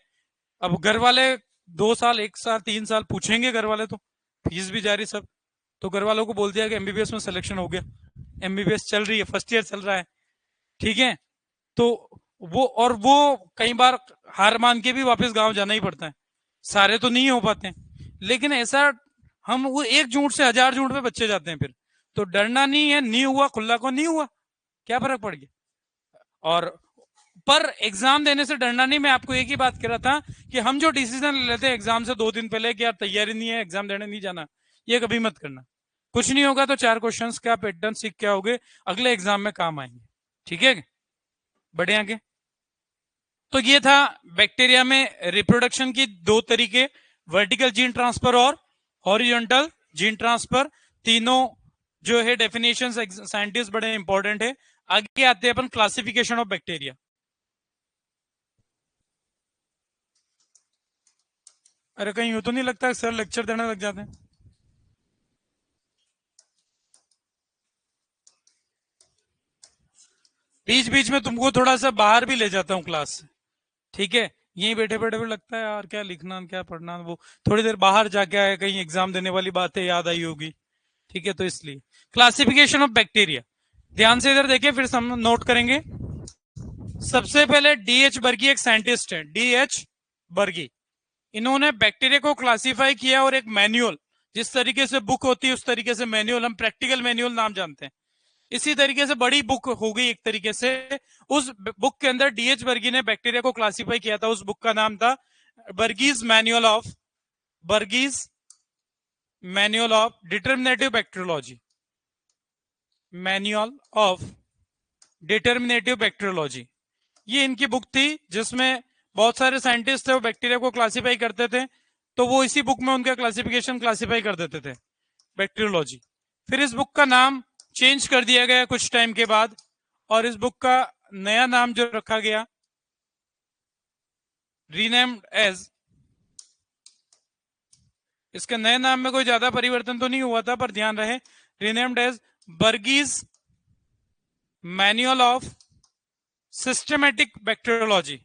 अब घर वाले 2 साल, 1 साल, 3 साल पूछेंगे घर वाले, तो फीस भी जारी सब, तो घर वालों को बोल दिया कि एमबीबीएस में सिलेक्शन हो गया, एमबीबीएस चल रही है, फर्स्ट ईयर चल रहा है। ठीक है, तो वो कई बार हार मान के भी वापस गांव जाना ही पड़ता है, सारे तो नहीं हो पाते, लेकिन ऐसा हम वो एक झूठ से 1000 झूठ पे बच्चे जाते हैं फिर। तो डरना नहीं है, नहीं हुआ खुल्ला को नहीं हुआ, क्या फर्क पड़ गया। और पर एग्जाम देने से डरना नहीं, मैं आपको एक ही बात कह रहा था कि हम जो डिसीजन ले लेते हैं एग्जाम से 2 दिन पहले कि यार तैयारी नहीं है, एग्जाम देने नहीं जाना, ये कभी मत करना। कुछ नहीं होगा तो 4 क्वेश्चंस का पैटर्न सीख के आओगे, अगले एग्जाम में काम आएंगे। ठीक है, बढ़े आगे। तो ये था बैक्टीरिया में रिप्रोडक्शन की 2 तरीके, वर्टिकल जीन ट्रांसफर और हॉरिजॉन्टल जीन ट्रांसफर, तीनों जो है डेफिनेशन साइंटिस्ट बड़े इंपॉर्टेंट है। आगे आते हैं अपन क्लासिफिकेशन ऑफ बैक्टीरिया। अरे कहीं यूं तो नहीं लगता सर लेक्चर देने लग जाते हैं? बीच बीच में तुमको थोड़ा सा बाहर भी ले जाता हूँ क्लास से, ठीक है, यहीं बैठे बैठे भी लगता है यार क्या लिखना क्या पढ़ना, वो थोड़ी देर बाहर जाके आए, कहीं एग्जाम देने वाली बातें याद आई होगी। ठीक है, तो इसलिए क्लासिफिकेशन ऑफ बैक्टीरिया, ध्यान से इधर देखिए, फिर हम नोट करेंगे। सबसे पहले डीएच बर्गी एक साइंटिस्ट है, डीएच बर्गी, इन्होंने बैक्टीरिया को क्लासिफाई किया, और एक मैनुअल, जिस तरीके से बुक होती है उस तरीके से मैनुअल, हम प्रैक्टिकल मैनुअल नाम जानते हैं, इसी तरीके से बड़ी बुक हो गई एक तरीके से। उस बुक के अंदर डीएच बर्गी ने बैक्टीरिया को क्लासिफाई किया था, उस बुक का नाम था Bergey's manual of, Bergey's manual of determinative bacteriology, manual of determinative bacteriology, ये इनकी बुक थी, जिसमें बहुत सारे साइंटिस्ट थे वो बैक्टीरिया को क्लासिफाई करते थे, तो वो इसी बुक में उनका क्लासिफिकेशन क्लासिफाई कर देते थे, बैक्टीरियोलॉजी। फिर इस बुक का नाम चेंज कर दिया गया कुछ टाइम के बाद, और इस बुक का नया नाम जो रखा गया, रीनेम्ड एज, इसके नए नाम में कोई ज्यादा परिवर्तन तो नहीं हुआ था, पर ध्यान रहे renamed as Bergey's manual of systematic bacteriology.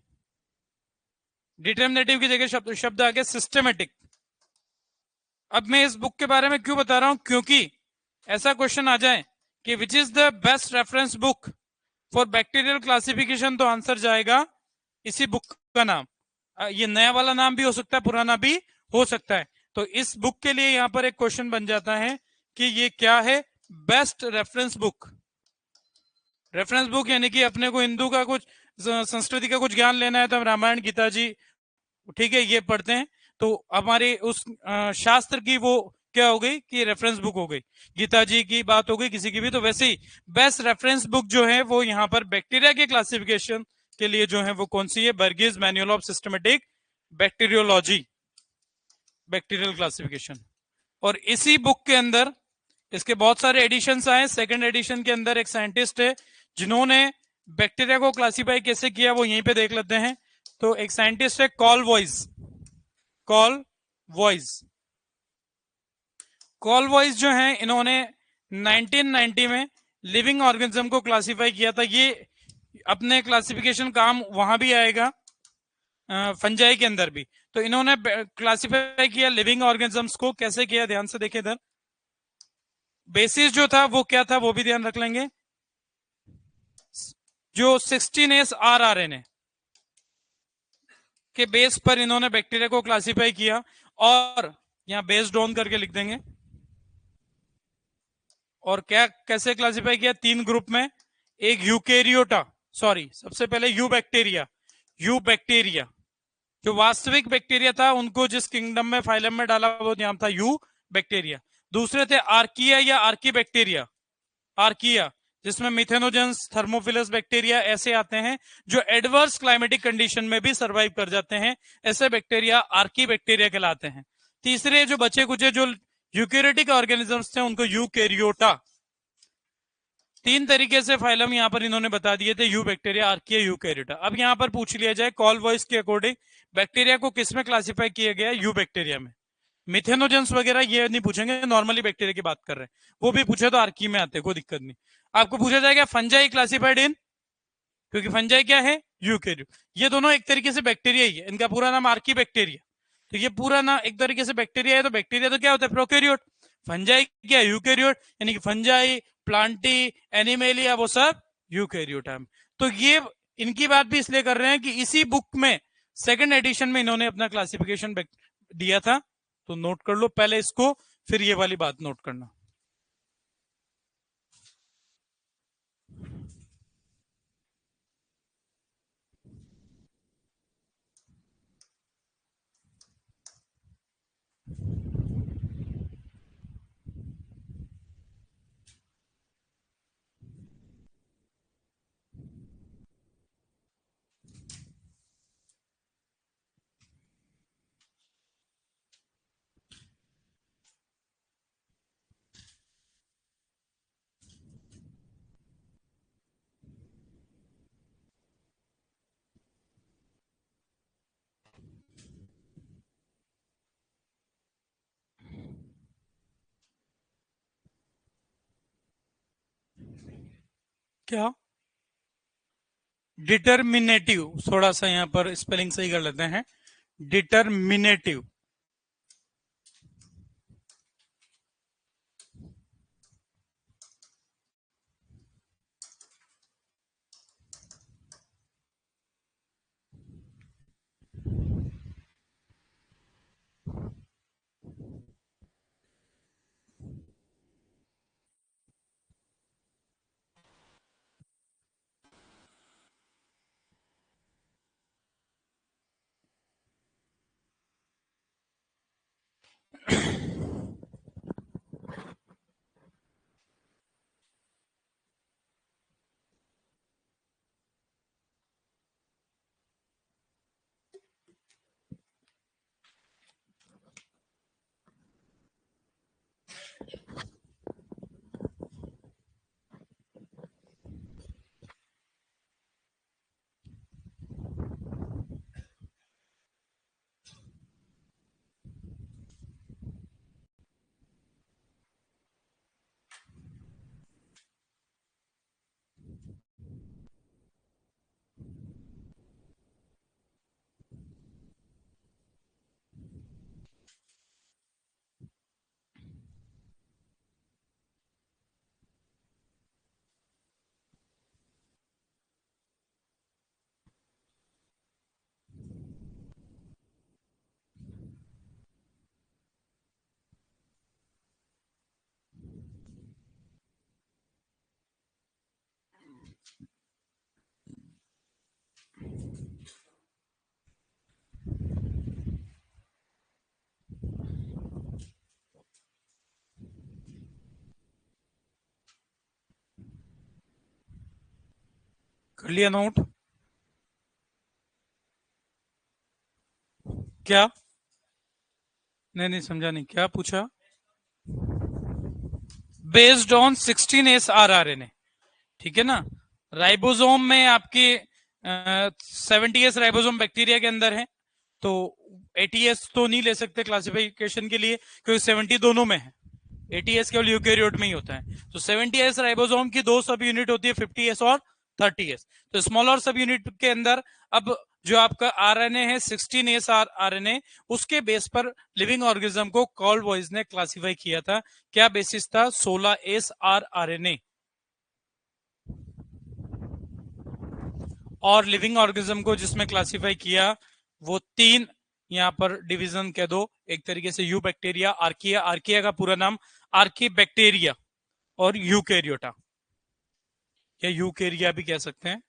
Determinative की जगह शब्द आ गया सिस्टमेटिक। अब मैं इस बुक के बारे में क्यों बता रहा हूं, क्योंकि ऐसा क्वेश्चन आ जाए कि which is the best reference book for bacterial classification, तो आंसर जाएगा इसी बुक का नाम। ये नया वाला नाम भी हो सकता है, पुराना भी हो सकता है। तो इस बुक के लिए यहां पर एक क्वेश्चन बन जाता है कि ये क्या है, best reference book. Reference book यानी कि अपने को हिंदू का कुछ, संस्कृति का कुछ ज्ञान लेना है तो हम रामायण गीता जी, ठीक है, ये पढ़ते हैं। तो हमारे उस शास्त्र की वो क्या हो गई कि रेफरेंस बुक हो गई, गीता जी की बात हो गई किसी की भी। तो वैसे ही बेस्ट रेफरेंस बुक जो है वो यहाँ पर बैक्टीरिया के क्लासिफिकेशन के लिए जो है वो कौन सी है, Bergey's manual of systematic bacteriology, bacterial classification. और इसी बुक के अंदर इसके बहुत सारे एडिशंस आए। सेकंड एडिशन के अंदर एक साइंटिस्ट है जिन्होंने बैक्टीरिया को क्लासिफाई कैसे किया, वो यहीं पे देख लेते हैं। तो एक साइंटिस्ट है call voice, call voice, call voice जो है इन्होंने 1990 में लिविंग ऑर्गेनिज्म को क्लासिफाई किया था। ये अपने क्लासिफिकेशन काम वहां भी आएगा, फंजाई के अंदर भी। तो इन्होंने क्लासिफाई किया लिविंग ऑर्गेनिजम्स को, कैसे किया ध्यान से देखिए इधर। बेसिस जो था वो क्या था वो भी ध्यान रख लेंगे, जो 16S rRNA के बेस पर इन्होंने बैक्टीरिया को क्लासिफाई किया। और यहां बेस्ड ऑन करके लिख देंगे। और क्या कैसे क्लासिफाई किया, 3 ग्रुप में। एक यूकेरियोटा, सॉरी सबसे पहले यू बैक्टीरिया, यू बैक्टीरिया जो वास्तविक बैक्टीरिया था उनको जिस किंगडम में फाइलम में डाला वो नाम था यू बैक्टीरिया। दूसरे थे आर्किया या आर्की बैक्टीरिया, आर्किया जिसमें मिथेनोजेंस, थर्मोफिलस बैक्टीरिया ऐसे आते हैं जो एडवर्स क्लाइमेटिक कंडीशन में भी सर्वाइव कर जाते हैं, ऐसे बैक्टीरिया आर्की बैक्टीरिया कहलाते हैं। तीसरे जो बचे कुचे जो यूकेरियोटिक ऑर्गेनिजम्स थे उनको यूकेरियोटा। 3 तरीके से फाइलम यहां पर इन्होंने बता दिए थे, यू बैक्टीरिया, आर्किया, यूकेरियोटा। अब यहां पर पूछ लिया जाए कॉल वॉइस के अकॉर्डिंग बैक्टीरिया को किस में क्लासिफाई किया गया, यू बैक्टीरिया में। मिथेनोजेंस वगैरह ये नहीं पूछेंगे, नॉर्मली बैक्टीरिया की बात कर रहे हैं। वो भी पूछे तो आर्की में आते, कोई दिक्कत नहीं। आपको पूछा जाएगा फंजाई क्लासिफाइड इन, क्योंकि फंजाई क्या है, यूकेरियो। ये दोनों एक तरीके से बैक्टीरिया ही है, इनका पूरा नाम आर्की बैक्टीरिया। तो ये पूरा नाम एक तरीके से बैक्टीरिया है। तो बैक्टीरिया तो क्या होता है, प्रोकैरियोट। फंजाई क्या, यूकेरियोट, यानी कि फंजाई, प्लांटी, एनिमेलिया वो सब यूकेरियोट है। तो ये इनकी बात भी इसलिए कर रहे हैं कि इसी बुक में सेकंड एडिशन में इन्होंने अपना क्लासिफिकेशन दिया था। तो नोट कर लो पहले इसको, फिर ये वाली बात नोट करना। क्या, डिटर्मिनेटिव, थोड़ा सा यहां पर स्पेलिंग सही कर लेते हैं, डिटर्मिनेटिव। कर लिया नोट? क्या? नहीं नहीं समझा नहीं, क्या पूछा? बेस्ड ऑन 16S RRNA, ठीक है ना। राइबोसोम में आपके 70S राइबोसोम बैक्टीरिया के अंदर है, तो 80S तो नहीं ले सकते क्लासिफिकेशन के लिए, क्योंकि 70 दोनों में है। 80S केवल यूकेरियोट में ही होता है। तो 70S राइबोसोम की दो सब यूनिट होती है, 50S और 30S। तो स्मॉलर सब यूनिट के अंदर अब जो आपका आरएनए है 16S आरएनए, उसके बेस पर लिविंग ऑर्गेनिज्म को कॉल बॉयज ने क्लासिफाई किया था। क्या बेसिस था? 16S RNA. और लिविंग ऑर्गेनिज्म को जिसमें क्लासिफाई किया वो तीन यहां पर डिवीजन कह दो, एक तरीके से यू बैक्टीरिया, आर्किया, आर्किया का पूरा नाम आर्की बैक्टीरिया, और यूकेरियोटा या यूकेरिया भी कह सकते हैं।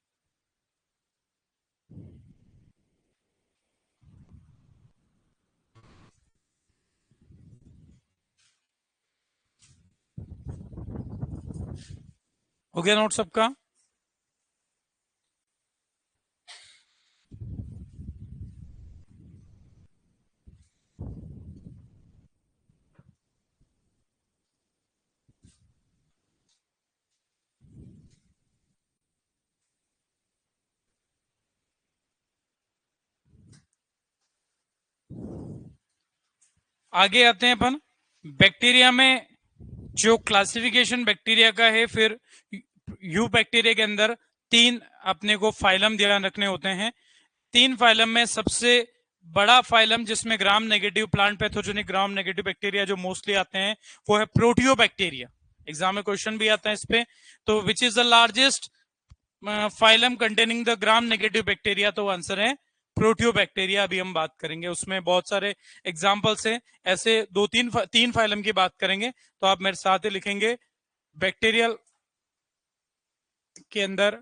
हो गया नोट सबका? आगे आते हैं अपन बैक्टीरिया में। जो क्लासिफिकेशन बैक्टीरिया का है, फिर यू बैक्टीरिया के अंदर तीन अपने को फाइलम ध्यान रखने होते हैं। तीन फाइलम में सबसे बड़ा फाइलम जिसमें gram negative plant pathogenic gram negative bacteria जो मोस्टली आते हैं वो है प्रोटियो बैक्टीरिया। एग्जाम में क्वेश्चन भी आता है इस पे। तो which is the largest phylum containing the gram negative bacteria? तो आंसर है प्रोटियो बैक्टीरिया। अभी हम बात करेंगे, उसमें बहुत सारे एग्जाम्पल्स हैं। ऐसे दो तीन फाइलम की बात करेंगे, तो आप मेरे साथ ही लिखेंगे। बैक्टीरियल के अंदर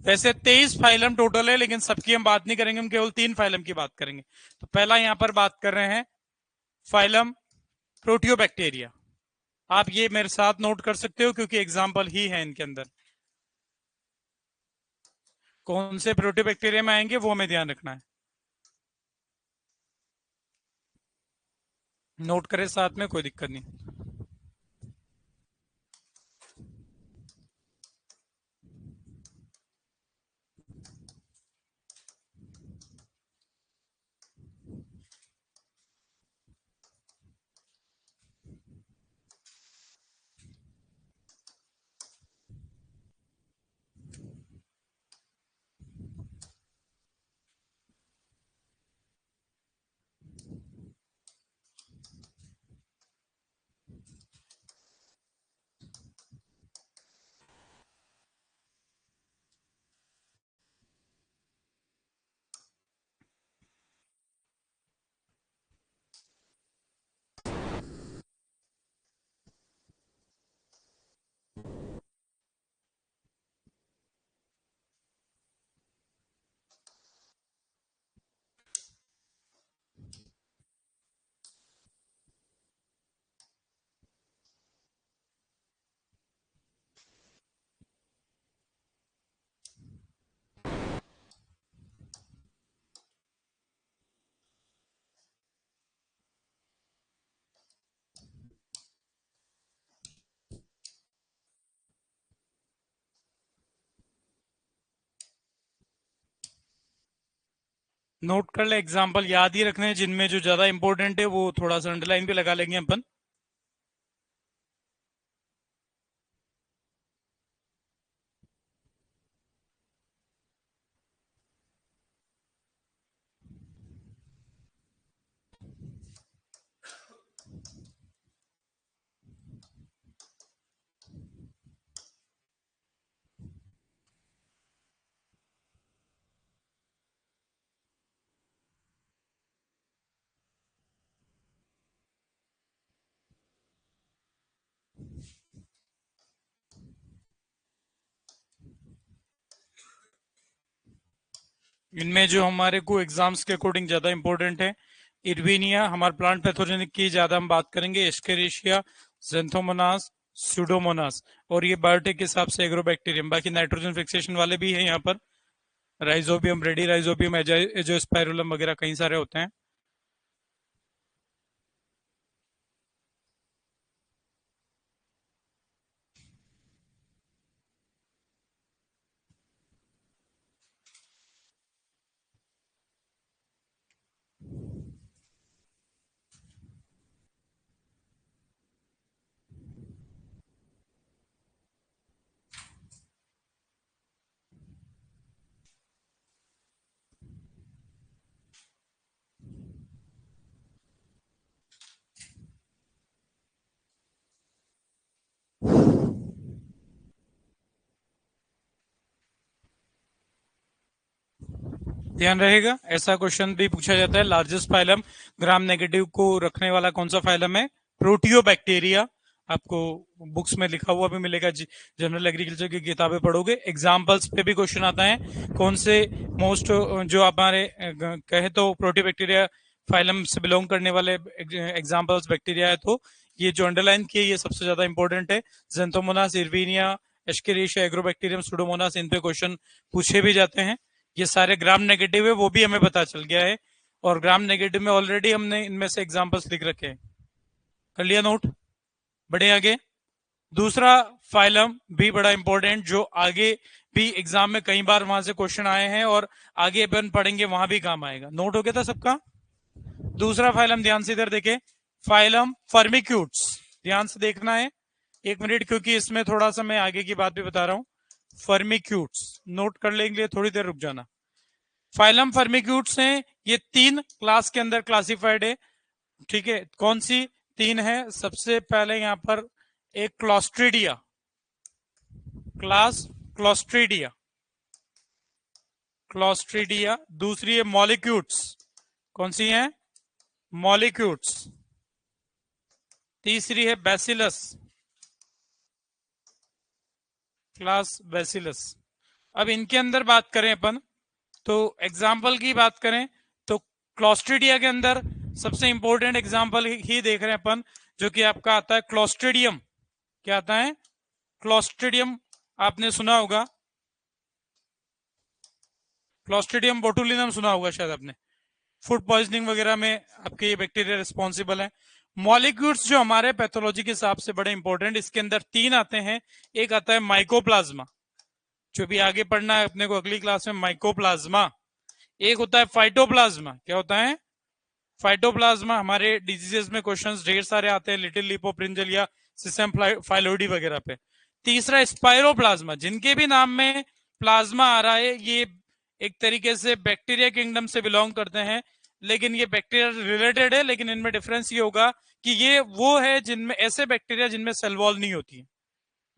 वैसे 23 फाइलम टोटल है, लेकिन सबकी हम बात नहीं करेंगे, हम केवल 3 फाइलम की बात करेंगे। तो पहला यहां पर बात कर रहे हैं फाइलम प्रोटियोबैक्टीरिया। आप ये मेरे साथ नोट कर सकते हो क्योंकि एग्जाम्पल ही है इनके अंदर। कौन से प्रोटियोबैक्टीरिया में आएंगे वो हमें ध्यान रखना है। नोट करें साथ में, कोई दिक्कत नहीं। नोट कर ले, एग्जाम्पल याद ही रखने हैं, जिनमें जो ज्यादा इंपॉर्टेंट है वो थोड़ा सा अंडरलाइन भी लगा लेंगे अपन। इनमें जो हमारे को एग्जाम्स के अकॉर्डिंग ज्यादा इंपॉर्टेंट है, इर्विनिया हमारे प्लांट पैथोजेनिक की ज्यादा हम बात करेंगे, एस्केरिशिया, जेंथोमोनास, स्यूडोमोनास, और ये बायोटिक के हिसाब से एग्रोबैक्टीरियम। बाकी नाइट्रोजन फिक्सेशन वाले भी हैं यहाँ पर, राइजोबियम, रेडी राइजोबियम, एजोस्पाइरुलम वगैरह कई सारे होते हैं। ध्यान रहेगा, ऐसा क्वेश्चन भी पूछा जाता है। लार्जेस्ट फाइलम ग्राम नेगेटिव को रखने वाला कौन सा फाइलम है? प्रोटियोबैक्टीरिया। आपको बुक्स में लिखा हुआ भी मिलेगा, जनरल एग्रीकल्चर की किताबें पढ़ोगे, एग्जाम्पल्स पे भी क्वेश्चन आता है कौन से मोस्ट, जो हमारे कहे तो प्रोटियोबैक्टीरिया फाइलम से बिलोंग करने वाले एग्जाम्पल्स बैक्टीरिया है। तो ये जो अंडरलाइन किए ये सबसे ज्यादा इंपॉर्टेंट है। जेंथोमोनास, इरविनिया, एस्केरिशिया, एग्रोबैक्टीरियम, सुडोमोनास, इन पे क्वेश्चन पूछे भी जाते हैं। ये सारे ग्राम नेगेटिव है, वो भी हमें पता चल गया है, और ग्राम नेगेटिव में ऑलरेडी हमने इनमें से एग्जांपल्स लिख रखे हैं। कर लिया नोट? बढ़े आगे। दूसरा फाइलम भी बड़ा इंपॉर्टेंट, जो आगे भी एग्जाम में कई बार वहां से क्वेश्चन आए हैं और आगे अपन पढ़ेंगे वहां भी काम आएगा। नोट हो गया था सबका? दूसरा फाइलम ध्यान से इधर देखे, फाइलम फर्मिक्यूट्स। ध्यान से देखना है, एक मिनट, क्योंकि इसमें थोड़ा सा मैं आगे की बात भी बता रहा हूं। फर्मिक्यूट्स नोट कर लेंगे, थोड़ी देर रुक जाना। फाइलम फर्मिक्यूट्स हैं, ये 3 क्लास के अंदर क्लासिफाइड है। ठीक है, कौन सी 3 है? सबसे पहले यहां पर एक क्लॉस्ट्रीडिया, क्लास क्लॉस्ट्रीडिया, क्लॉस्ट्रीडिया। दूसरी है मॉलिक्यूट्स, कौन सी है? मॉलिक्यूट्स। तीसरी है बैसिलस, क्लास बैसिलस। अब इनके अंदर बात करें अपन, तो एग्जाम्पल की बात करें तो क्लॉस्ट्रीडिया के अंदर सबसे इंपॉर्टेंट एग्जाम्पल ही देख रहे हैं अपन, जो कि आपका आता है क्लॉस्ट्रीडियम। क्या आता है? क्लॉस्ट्रीडियम। आपने सुना होगा, क्लॉस्ट्रीडियम बोटुलिनम सुना होगा शायद आपने, फूड पॉइजनिंग वगैरह में आपके ये बैक्टीरिया रिस्पॉन्सिबल है। मॉलिक्यूल्स जो हमारे पैथोलॉजी के हिसाब से बड़े इंपॉर्टेंट, इसके अंदर 3 आते हैं। एक आता है माइकोप्लाज्मा, जो भी आगे पढ़ना है अपने को अगली क्लास में, माइकोप्लाज्मा। एक होता है फाइटोप्लाज्मा। क्या होता है? फाइटोप्लाज्मा। हमारे डिजीजेस में क्वेश्चंस ढेर सारे आते हैं, लिटिल लिपोप्रिंजल या सिस्टम फाइलोइडी वगैरह पे। तीसरा स्पाइरोप्लाज्मा, जिनके भी नाम में प्लाज्मा आ रहा है, ये एक तरीके से बैक्टीरिया किंगडम से बिलोंग करते हैं, लेकिन ये बैक्टीरिया रिलेटेड है, लेकिन इनमें डिफरेंस ये होगा कि ये वो है जिनमें ऐसे बैक्टीरिया जिनमें सेल वॉल नहीं होती है।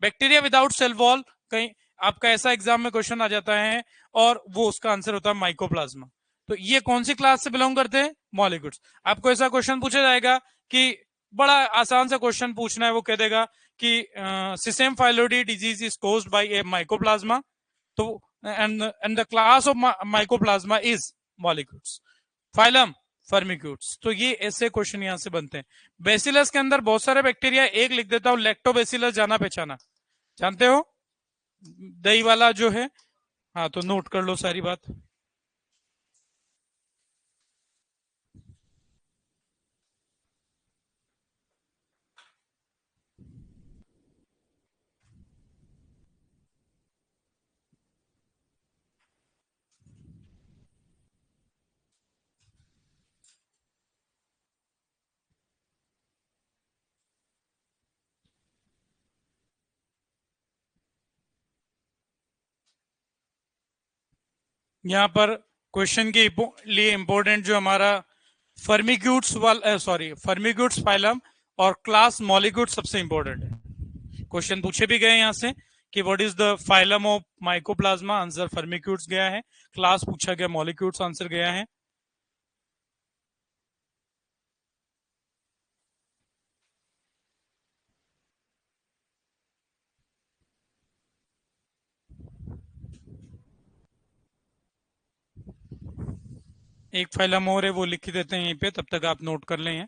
बैक्टीरिया विदाउट सेल वॉल, कहीं आपका ऐसा एग्जाम में क्वेश्चन आ जाता है, और वो उसका आंसर होता है माइकोप्लाज्मा। तो ये कौन सी क्लास से बिलोंग करते हैं? मॉलिक्यूल्स। आपको ऐसा क्वेश्चन पूछा जाएगा कि बड़ा आसान सा क्वेश्चन पूछना है, वो कह देगा कि system phyllody disease is caused by a mycoplasma, तो and the class of mycoplasma is Mollicutes, phylum Firmicutes. तो ये ऐसे क्वेश्चन यहां से बनते हैं। बेसिलस के अंदर बहुत सारे बैक्टीरिया, एक लिख देता हूं, लैक्टोबैसिलस, जाना पहचाना, जानते हो, दही वाला जो है। हाँ, तो नोट कर लो सारी बात। यहां पर क्वेश्चन के लिए इंपॉर्टेंट जो हमारा फर्मिक्यूट्स वाला, सॉरी, फर्मिक्यूट्स फाइलम और क्लास मॉलिक्यूट सबसे इंपॉर्टेंट है। क्वेश्चन पूछे भी गए यहां से कि what is the phylum of mycoplasma, answer Firmicutes गया है। क्लास पूछा गया, मॉलिक्यूट्स आंसर गया है। एक फाइलम और है, वो लिख देते हैं यहीं पे, तब तक आप नोट कर लें।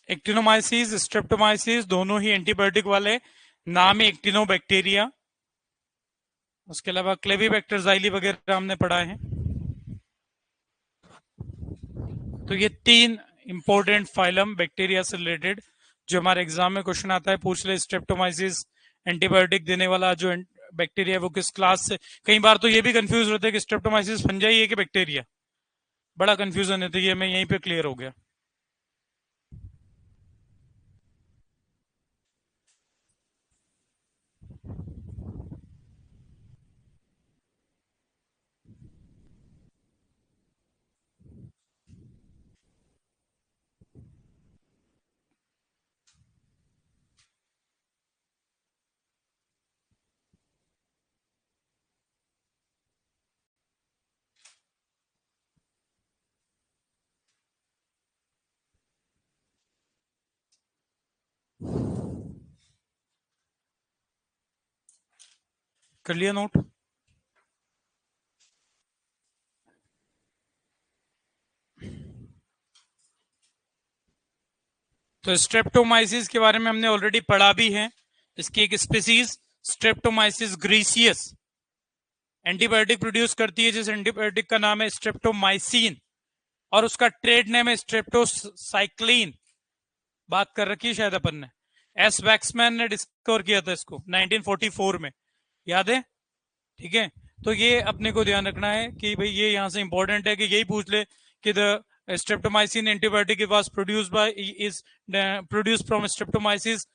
एक्टिनोमाइसिस, स्ट्रेप्टोमाइसिस दोनों ही एंटीबायोटिक वाले, नाम है एक्टिनोबैक्टीरिया। उसके अलावा क्लेबीबैक्टर ज़ाइली वगैरह हमने पढ़ा है। तो ये 3 इंपॉर्टेंट फाइलम बैक्टीरिया से रिलेटेड जो हमारे एग्जाम में क्वेश्चन आता है, पूछ ले स्ट्रेप्टोमाइसिस एंटीबायोटिक देने वाला जो बैक्टीरिया है वो किस क्लास से। कई बार तो ये भी कंफ्यूज होता है कि स्ट्रेप्टोमाइसिस फंजाई है कि बैक्टीरिया, बड़ा कंफ्यूजन है, तो ये मैं यहीं पे क्लियर हो गया। कर लिया नोट? तो स्ट्रेप्टोमाइसिस के बारे में हमने ऑलरेडी पढ़ा भी है। इसकी एक स्पीसीज स्ट्रेप्टोमाइसिस ग्रीसियस एंटीबायोटिक प्रोड्यूस करती है, जिस एंटीबायोटिक का नाम है स्ट्रेप्टोमाइसिन, और उसका ट्रेड नेम है स्ट्रेप्टोसाइक्लिन। बात कर रखी है शायद अपन ने। एस वैक्समैन ने डिस्कवर किया था इसको 1944 में, याद है? ठीक है, तो ये अपने को ध्यान रखना है कि भाई ये यहां से इंपॉर्टेंट है कि यही पूछ ले कि the streptomycin antibiotic was produced by is produced from streptomyces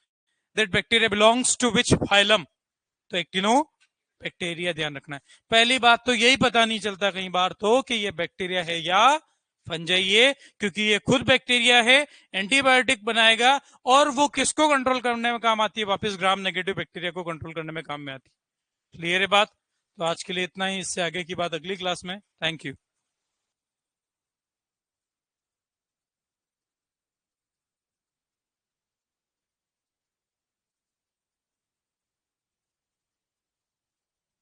that bacteria belongs to which phylum. तो एक्टिनो बैक्टीरिया ध्यान रखना है। पहली बात तो यही पता नहीं चलता कई बार तो कि ये बैक्टीरिया है या फंजाई है, क्योंकि ये खुद बैक्टीरिया है, एंटीबायोटिक बनाएगा और वो किसको कंट्रोल करने में काम आती है? वापस ग्राम नेगेटिव बैक्टीरिया को कंट्रोल करने में काम में आती है। क्लियर है बात? तो आज के लिए इतना ही, इससे आगे की बात अगली क्लास में। Thank you.